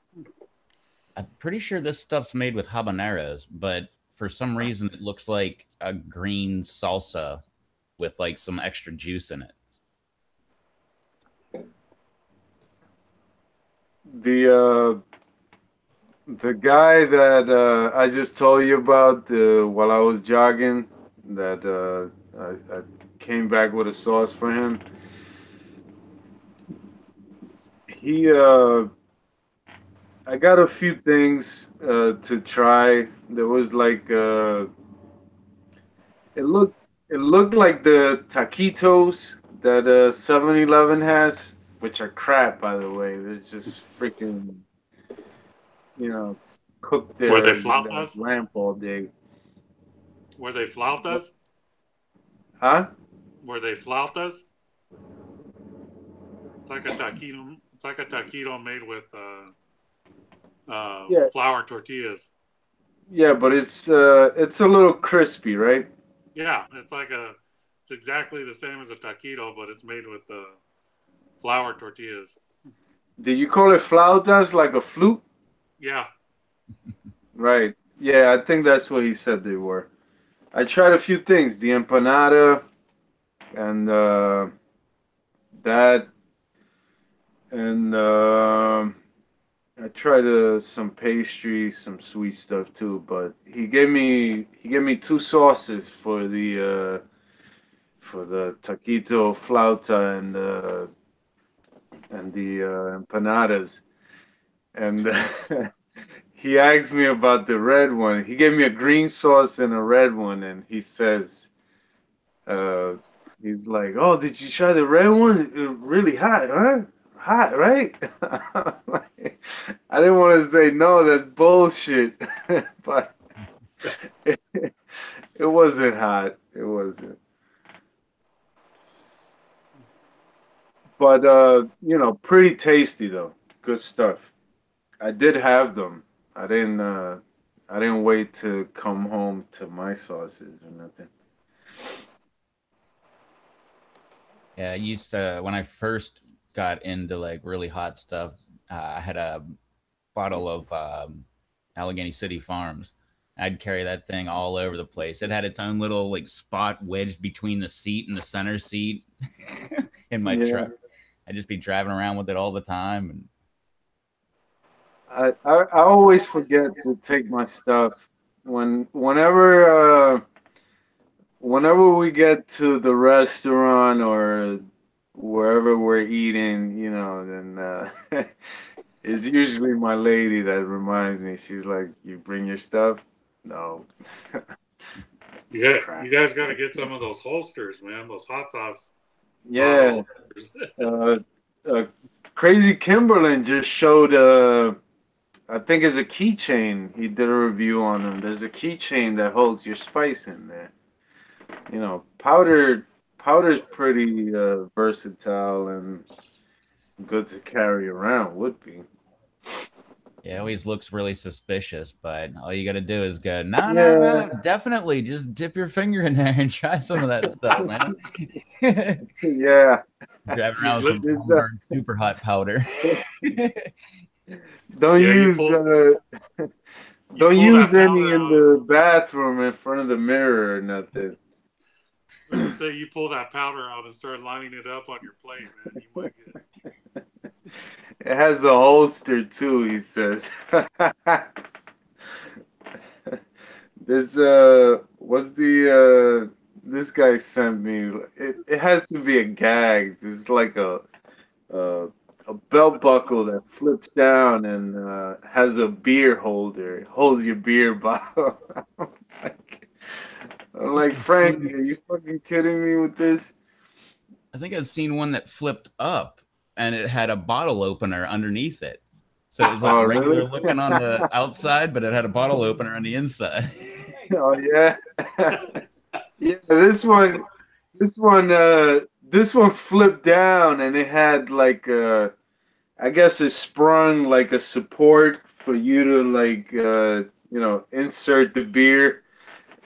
I'm pretty sure this stuff's made with habaneros, but for some reason it looks like a green salsa with like some extra juice in it. The guy that I just told you about while I was jogging, that I came back with a sauce for him. He I got a few things to try. There was like it looked it looked like the taquitos that 7-Eleven has, which are crap by the way. They're just freaking you know cooked were there they in that flautas? lamp all day. Were they flautas? Huh? Were they flautas? It's like a taquito. It's like a taquito made with Yeah, flour tortillas. yeah, but it's a little crispy, right? Yeah, it's exactly the same as a taquito, but it's made with flour tortillas. Did you call it flautas like a flute? Yeah, Right. Yeah, I think that's what he said they were. I tried a few things, the empanada and that, and I tried some pastry, some sweet stuff too. But he gave me two sauces for the taquito flauta and the empanadas, and he asked me about the red one. He gave me a green sauce and a red one, and he says, uh, he's like, "Oh, did you try the red one? Really hot, huh? Hot, right?" I didn't want to say no. That's bullshit, but it, it wasn't hot. It wasn't. But pretty tasty though. good stuff. I did have them. I didn't. I didn't wait to come home to my sauces or nothing. Yeah, I used to when I first got into like really hot stuff. I had a bottle of Allegheny City Farms. I'd carry that thing all over the place. It had its own little like spot wedged between the seat and the center seat in my Yeah, truck. I'd just be driving around with it all the time. And I always forget to take my stuff whenever we get to the restaurant or wherever we're eating, you know, then it's usually my lady that reminds me. She's like, "You bring your stuff?" No. You Crap. guys got to get some of those holsters, man. Those hot sauce Yeah. bottle holsters. Uh, uh, Crazy Kimberlin just showed I think it's a keychain. He did a review on them. There's a keychain that holds your spice in there. You know, powder's pretty versatile and good to carry around. Would be. it always looks really suspicious, but all you got to do is go, no, no, Yeah, no, definitely just dip your finger in there and try some of that stuff, man. yeah. Driving You around with some It's, Bloomberg super hot powder. don't yeah, use you don't pull use that any powder in out. the bathroom in front of the mirror or nothing. I was gonna say you pull that powder out and start lining it up on your plate, man. You might get. It has a holster too, he says. This what's the this guy sent me. It has to be a gag. This is like uh a belt buckle that flips down and has a beer holder. It holds your beer bottle. like, I'm like, I've Frankie, seen, are you fucking kidding me with this? I think I've seen one that flipped up and it had a bottle opener underneath it. So it was like Oh, regular really? looking on the outside, but it had a bottle opener on the inside. Oh, yeah. Yeah, this one flipped down and it had like I guess it sprung like a support for you to like you know, insert the beer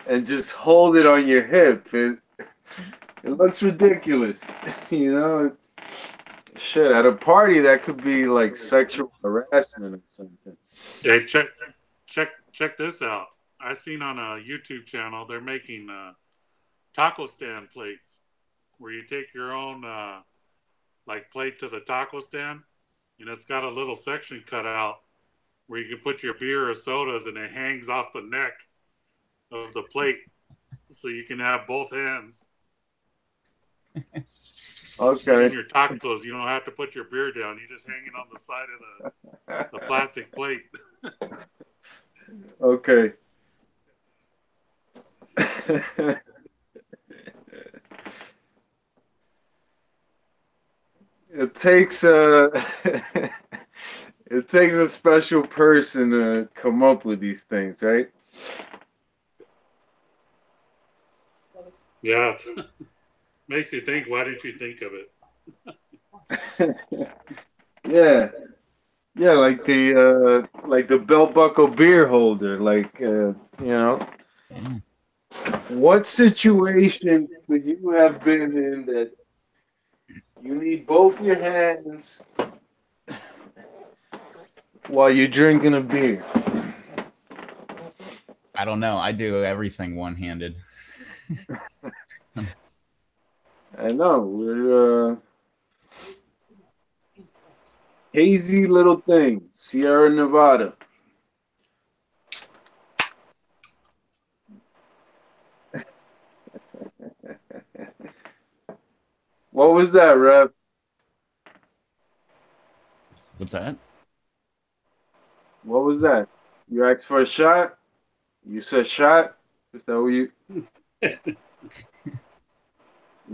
and just hold it on your hip. It looks ridiculous. You know, shit, at a party that could be like sexual harassment or something. Hey, check this out. I seen on a YouTube channel they're making taco stand plates where you take your own like plate to the taco stand, and it's got a little section cut out where you can put your beer or sodas, and it hangs off the neck of the plate, so you can have both hands eating Okay. your tacos. You don't have to put your beer down. You just hang it on the side of the plastic plate. Okay. It takes it takes a special person to come up with these things, right? Yeah, it makes you think. Why didn't you think of it? Yeah. Yeah, like the belt buckle beer holder. Like you know, Yeah. what situation could you have been in that you need both your hands while you're drinking a beer? I don't know. I do everything one handed. I know we're hazy little things, Sierra Nevada. What was that, Rev? What's that? What was that? You asked for a shot? You said shot? Is that what you is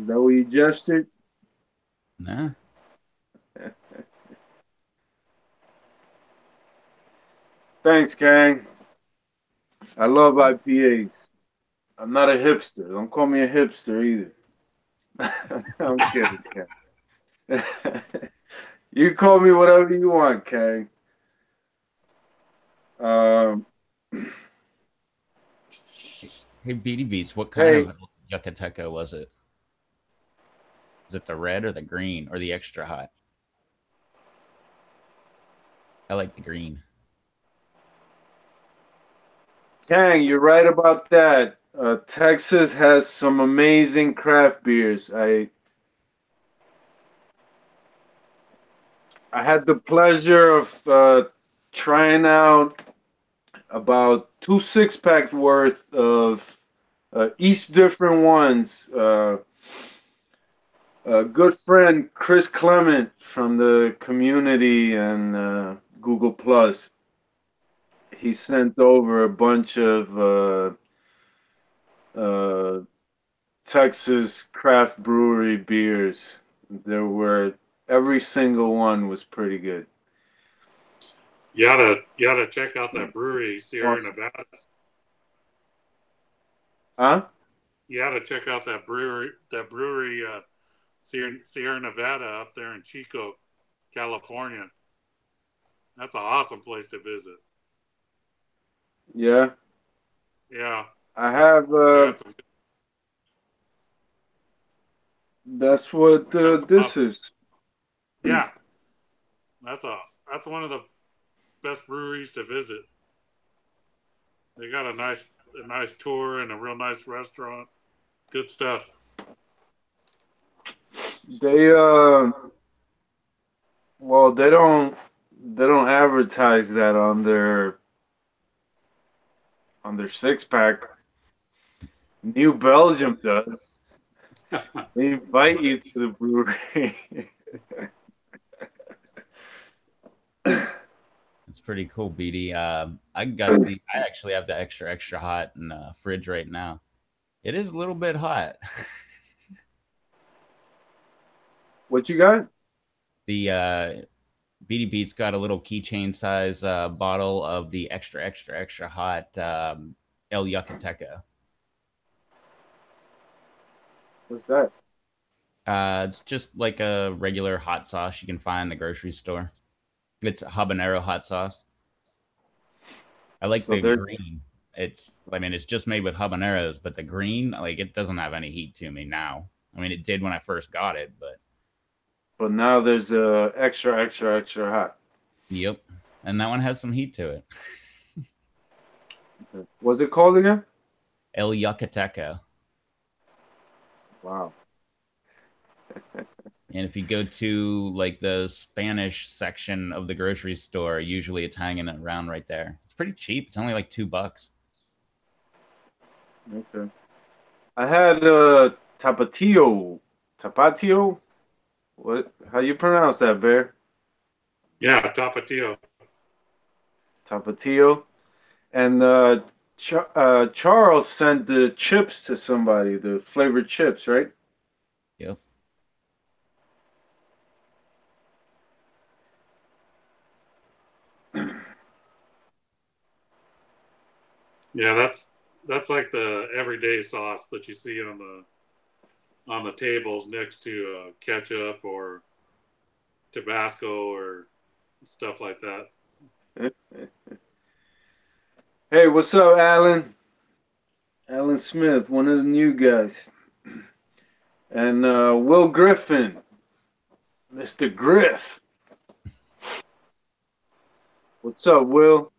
that what you gestured? Nah. Thanks, gang. I love IPAs. I'm not a hipster. Don't call me a hipster either. I'm kidding, gang. You call me whatever you want, Kang. Um, Hey, BD Beats, what kind hey, of Yucateco was it? Is it the red or the green or the extra hot? I like the green. Kang, you're right about that. Texas has some amazing craft beers. I had the pleasure of trying out about 2 6 packs worth of each different ones. A good friend Chris Clement from the community and Google Plus. He sent over a bunch of uh, Texas craft brewery beers. There were every single one was pretty good. You gotta check out that brewery, Sierra Awesome. Nevada. Huh? You gotta check out that brewery, Sierra Nevada up there in Chico, California. That's an awesome place to visit. Yeah. Yeah, I have they got some that's what got some this awesome. is. Yeah, that's a that's one of the best breweries to visit. They got a nice tour and a real nice restaurant. Good stuff. They well, they don't advertise that on their 6 pack. New Belgium does. They invite you to the brewery. It's pretty cool, BD. I actually have the extra hot in the fridge right now. It is a little bit hot. What you got? The BD Beats got a little keychain size bottle of the extra hot El Yucateco. What's that? It's just like a regular hot sauce you can find in the grocery store. It's habanero hot sauce. I like So the there, green. I mean, it's just made with habaneros, but the green, like, it doesn't have any heat to me now. I mean, it did when I first got it, but but now there's a extra hot. yep. And that one has some heat to it. What's it called again? El Yucateco. Wow. And if you go to like the Spanish section of the grocery store, usually it's hanging around right there. It's pretty cheap. It's only like $2. Okay. I had Tapatio. Tapatio? What? How you pronounce that, Bear? Yeah, Tapatio. Tapatio. And Charles sent the chips to somebody, the flavored chips, right? Yep. Yeah, that's like the everyday sauce that you see on the tables next to ketchup or Tabasco or stuff like that. Hey, what's up, Alan? Alan Smith, one of the new guys. And Will Griffin, Mr. Griff. What's up, Will?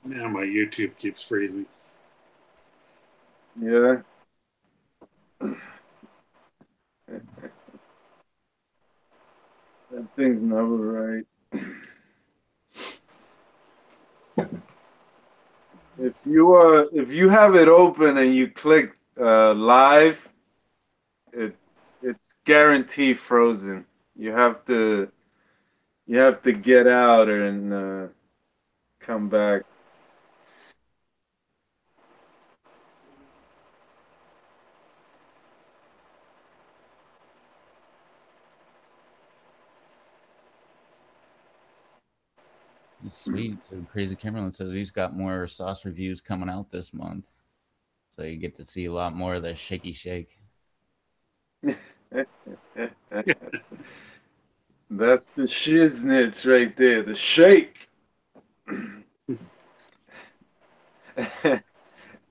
Yeah, my YouTube keeps freezing. Yeah. That thing's never right. If you have it open and you click live, it it's guaranteed frozen. You have to you have to get out and come back. Sweet. So Crazy Kimberlin says he's got more sauce reviews coming out this month. So you get to see a lot more of the shaky shake. That's the shiznits right there. The shake.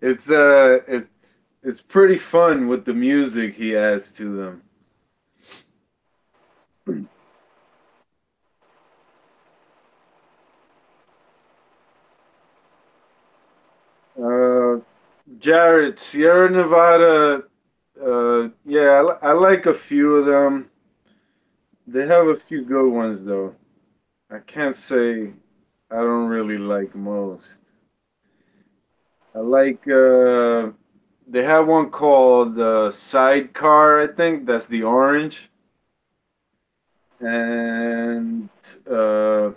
It's it's pretty fun with the music he adds to them. Uh, Jared, Sierra Nevada. Yeah, I like a few of them. They have a few good ones though. I can't say I don't really like most. I like they have one called Sidecar, I think. That's the orange. And uh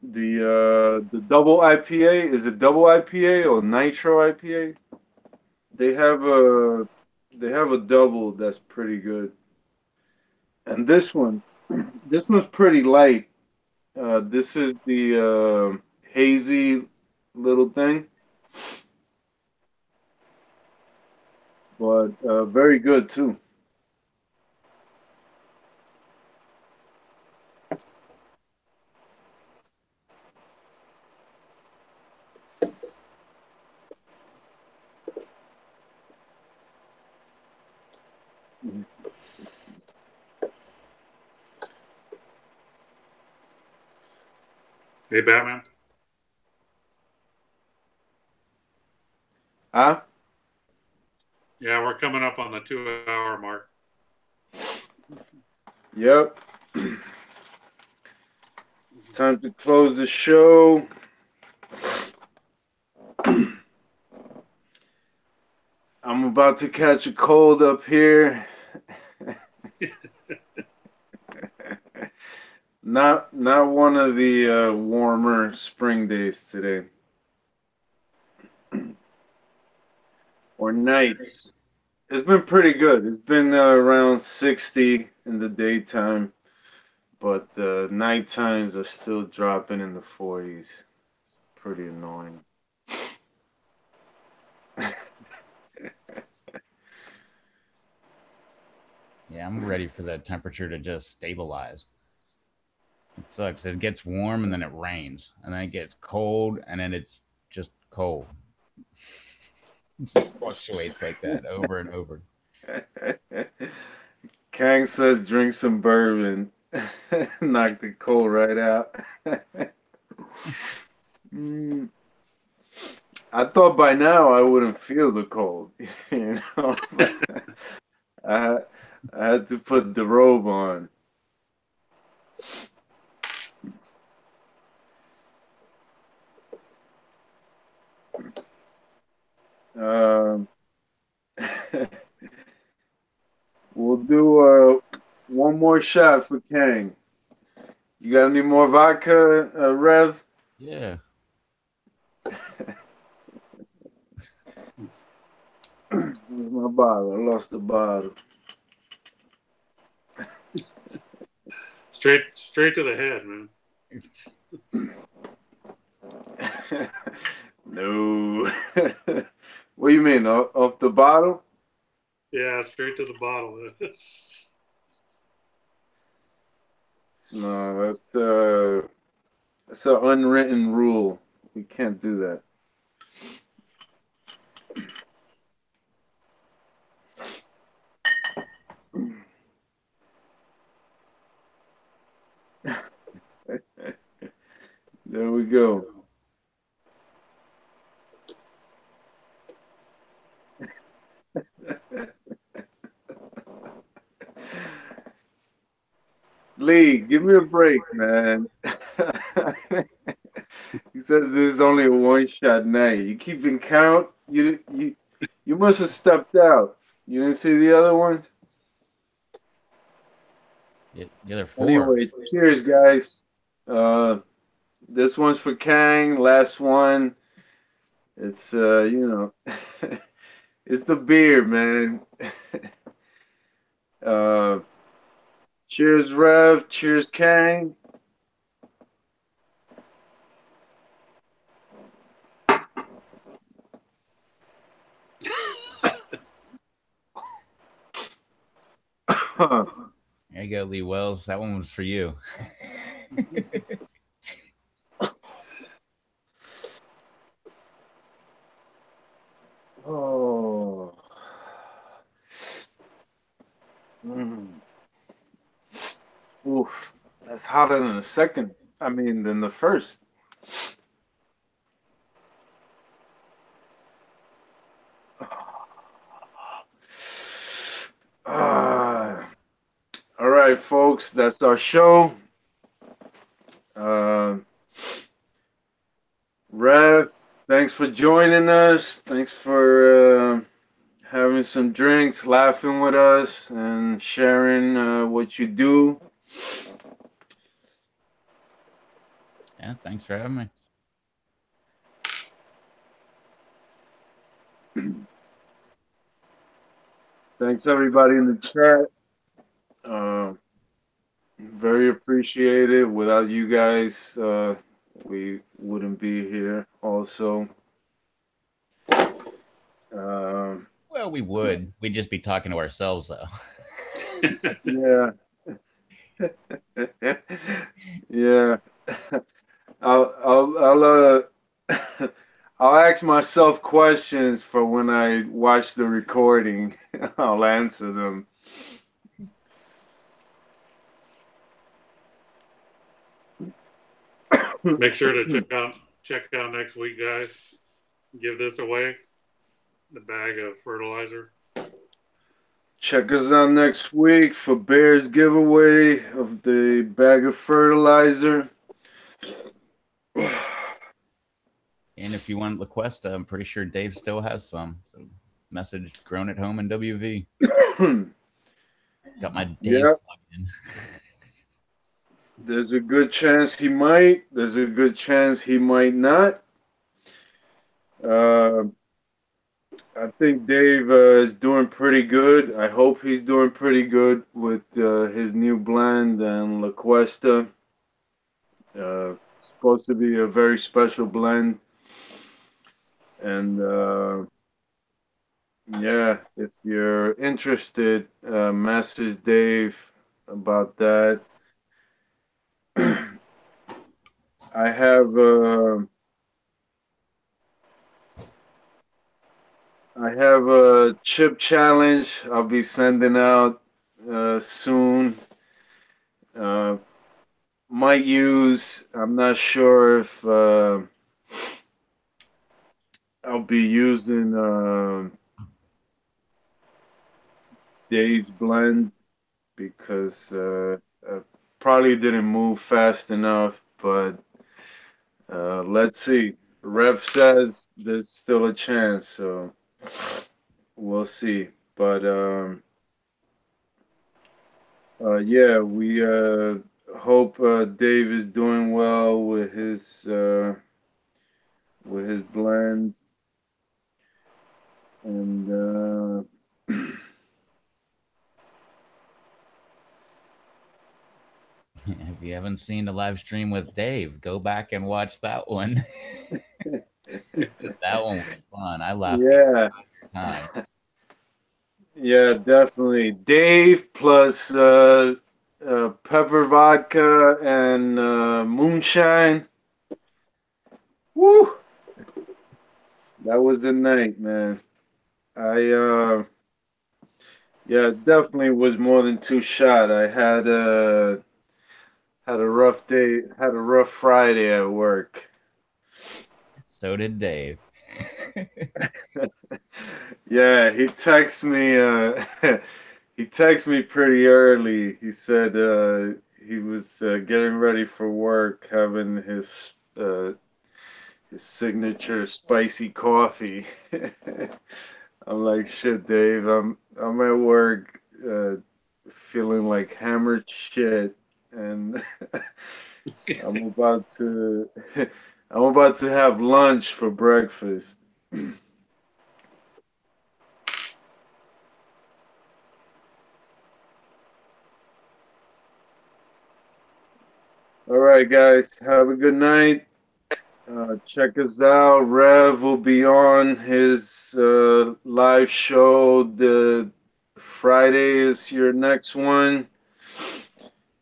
the double IPA, is it double IPA or nitro IPA? They have a they have a double that's pretty good. And this one this one's pretty light. This is the hazy little thing, but very good too. Hey, Batman. Huh? Yeah, we're coming up on the 2 hour mark. Yep. Time to close the show. I'm about to catch a cold up here. Not one of the warmer spring days today or nights. It's been pretty good. It's been around 60 in the daytime, but the night times are still dropping in the 40s. It's pretty annoying. Yeah, I'm ready for the temperature to just stabilize. It sucks. It gets warm and then it rains, and then it gets cold and then it's just cold. It just fluctuates like that over and over. Kang says drink some bourbon. Knock the cold right out. Mm, I thought by now I wouldn't feel the cold, you know. I I had to put the robe on. Um, we'll do one more shot for Kang. You got any more vodka, Rev? Yeah. Where's my bottle? I lost the bottle. Straight to the head, man. No. What do you mean? Off the bottle? Yeah, straight to the bottle. No, that's an unwritten rule. We can't do that. we go. Lee, give me a break, man. He said this is only a one-shot night. You keeping count? You must have stepped out. You didn't see the other ones? The other four. Anyway, cheers, guys. Uh, this one's for Kang. Last one. It's it's the beer, man. uh, cheers, Rev. Cheers, Kang. There you go, Lee Wells. That one was for you. Oh. Mm. Oof. That's hotter than the second. I mean, than the first. Ah. All right, folks. That's our show. Uh, Rev, thanks for joining us. Thanks for having some drinks, laughing with us, and sharing what you do. Yeah, thanks for having me. Thanks everybody in the chat. Uh, very appreciated. Without you guys, we wouldn't be here. Also, um, Well, we would. We'd just be talking to ourselves, though. yeah, yeah. I'll I'll ask myself questions for when I watch the recording. I'll answer them. Make sure to check out next week, guys. Give this away, the bag of fertilizer. Check us out next week for Bears giveaway of the bag of fertilizer. And if you want LaQuesta, I'm pretty sure Dave still has some. So message Grown at Home and WV. Got my Dave Yeah, plugged in. there's a good chance he might. There's a good chance he might not. Uh, I think Dave is doing pretty good. I hope he's doing pretty good with his new blend and La Cuesta. Supposed to be a very special blend. And yeah, if you're interested, message Dave about that. I have I have a chip challenge I'll be sending out soon. Uh, might use. I'm not sure if I'll be using Dave's blend because I probably didn't move fast enough. But let's see. Rev says there's still a chance, so we'll see. But yeah, we hope Dave is doing well with his blend, and If you haven't seen the live stream with Dave, go back and watch that one. That one was fun. I laughed the yeah, entire time. yeah, definitely. Dave plus pepper vodka and moonshine. Woo! That was a night, man. I yeah, definitely was more than two shot. I had Had a rough day. Had a rough Friday at work. So did Dave. Yeah, he texted me. He texted me pretty early. He said he was getting ready for work, having his signature spicy coffee. I'm like, shit, Dave. I'm at work, feeling like hammered shit, and I'm about to I'm about to have lunch for breakfast. All right, guys. Have a good night. Check us out. Rev will be on his live show. The Friday is your next one.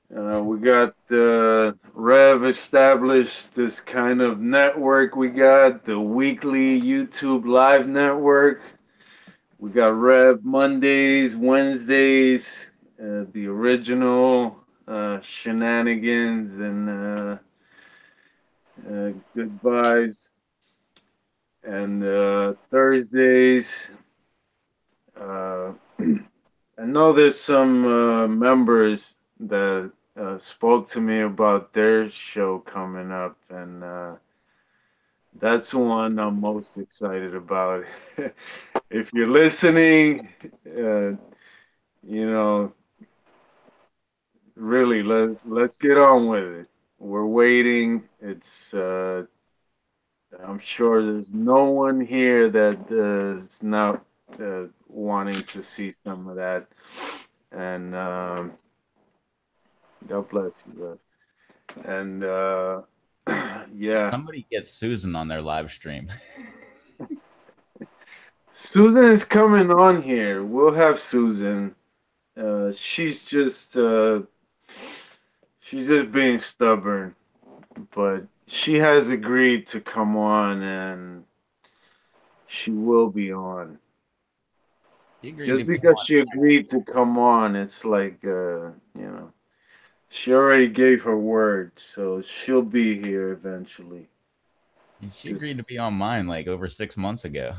We got Rev established this kind of network. We got the weekly YouTube live network. We got Rev Mondays, Wednesdays, the original shenanigans and good vibes. And Thursdays, uh, I know there's some members that spoke to me about their show coming up, and that's the one I'm most excited about. If you're listening, uh, you know, really, let's get on with it. We're waiting. It's I'm sure there's no one here that is not wanting to see some of that. And God bless you. And yeah, Somebody get Susan on their live stream. Susan is coming on here. We'll have Susan. She's just being stubborn, but she has agreed to come on, and she will be on. He agreed Just to be because on. she agreed to come on, it's like she already gave her word, so she'll be here eventually. She agreed Just to be on mine like over 6 months ago.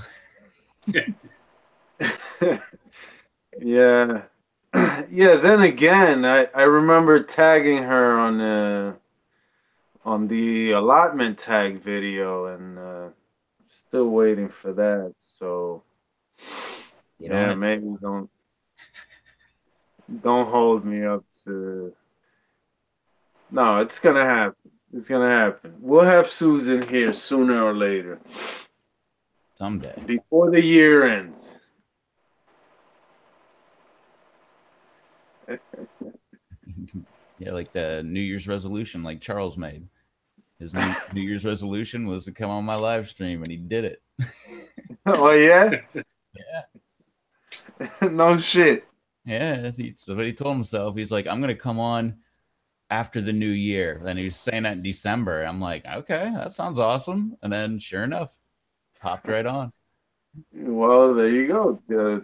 yeah. Yeah, then again, I remember tagging her on the allotment tag video, and still waiting for that. So You don't yeah, have to. maybe don't hold me up to. No, it's gonna happen. It's gonna happen. We'll have Susan here sooner or later, Someday. before the year ends. Yeah, like the New Year's resolution, like Charles made. His New Year's resolution was to come on my live stream, and he did it. Oh yeah, Yeah, no shit. yeah. That's what he told himself. He's like, I'm gonna come on after the new year. And he was saying that in December. I'm like, okay, that sounds awesome. And then, sure enough, popped right on. Well, there you go.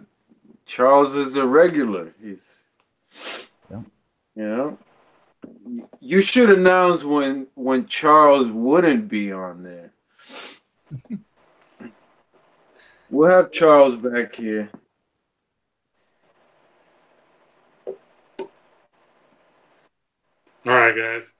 Charles is a regular. He's Yeah. you know. You should announce when Charles wouldn't be on there. We'll have Charles back here. All right, guys.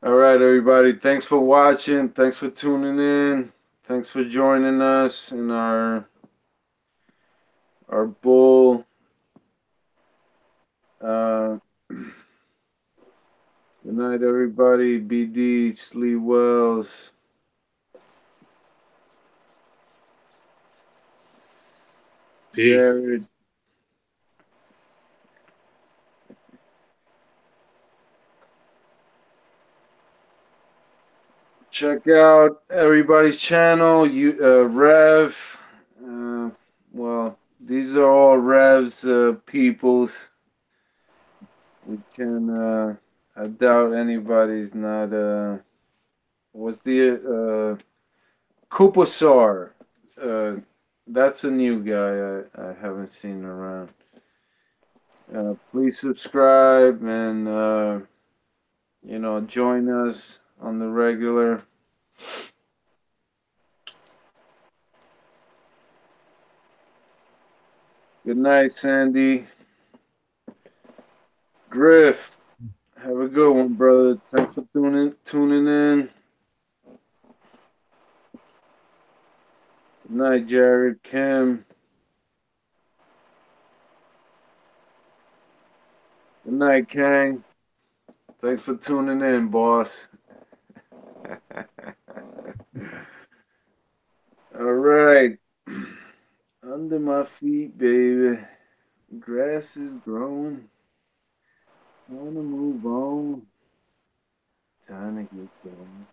All right, everybody. Thanks for watching. Thanks for tuning in. Thanks for joining us in our bull. Uh, good night, everybody. BD, sleep wells. Peace. Jared. Check out everybody's channel. Rev. Uh, well, these are all Rev's peoples. We can. I doubt anybody's not. What's the Kupasar? uh, that's a new guy I haven't seen around. Please subscribe and join us on the regular. Good night, Sandy. Griff, have a good one, brother. Thanks for tuning in. Good night, Jared, Kim. Good night, Kang. Thanks for tuning in, boss. All right. Under my feet, baby. Grass is grown. Time to move on. Time to get going.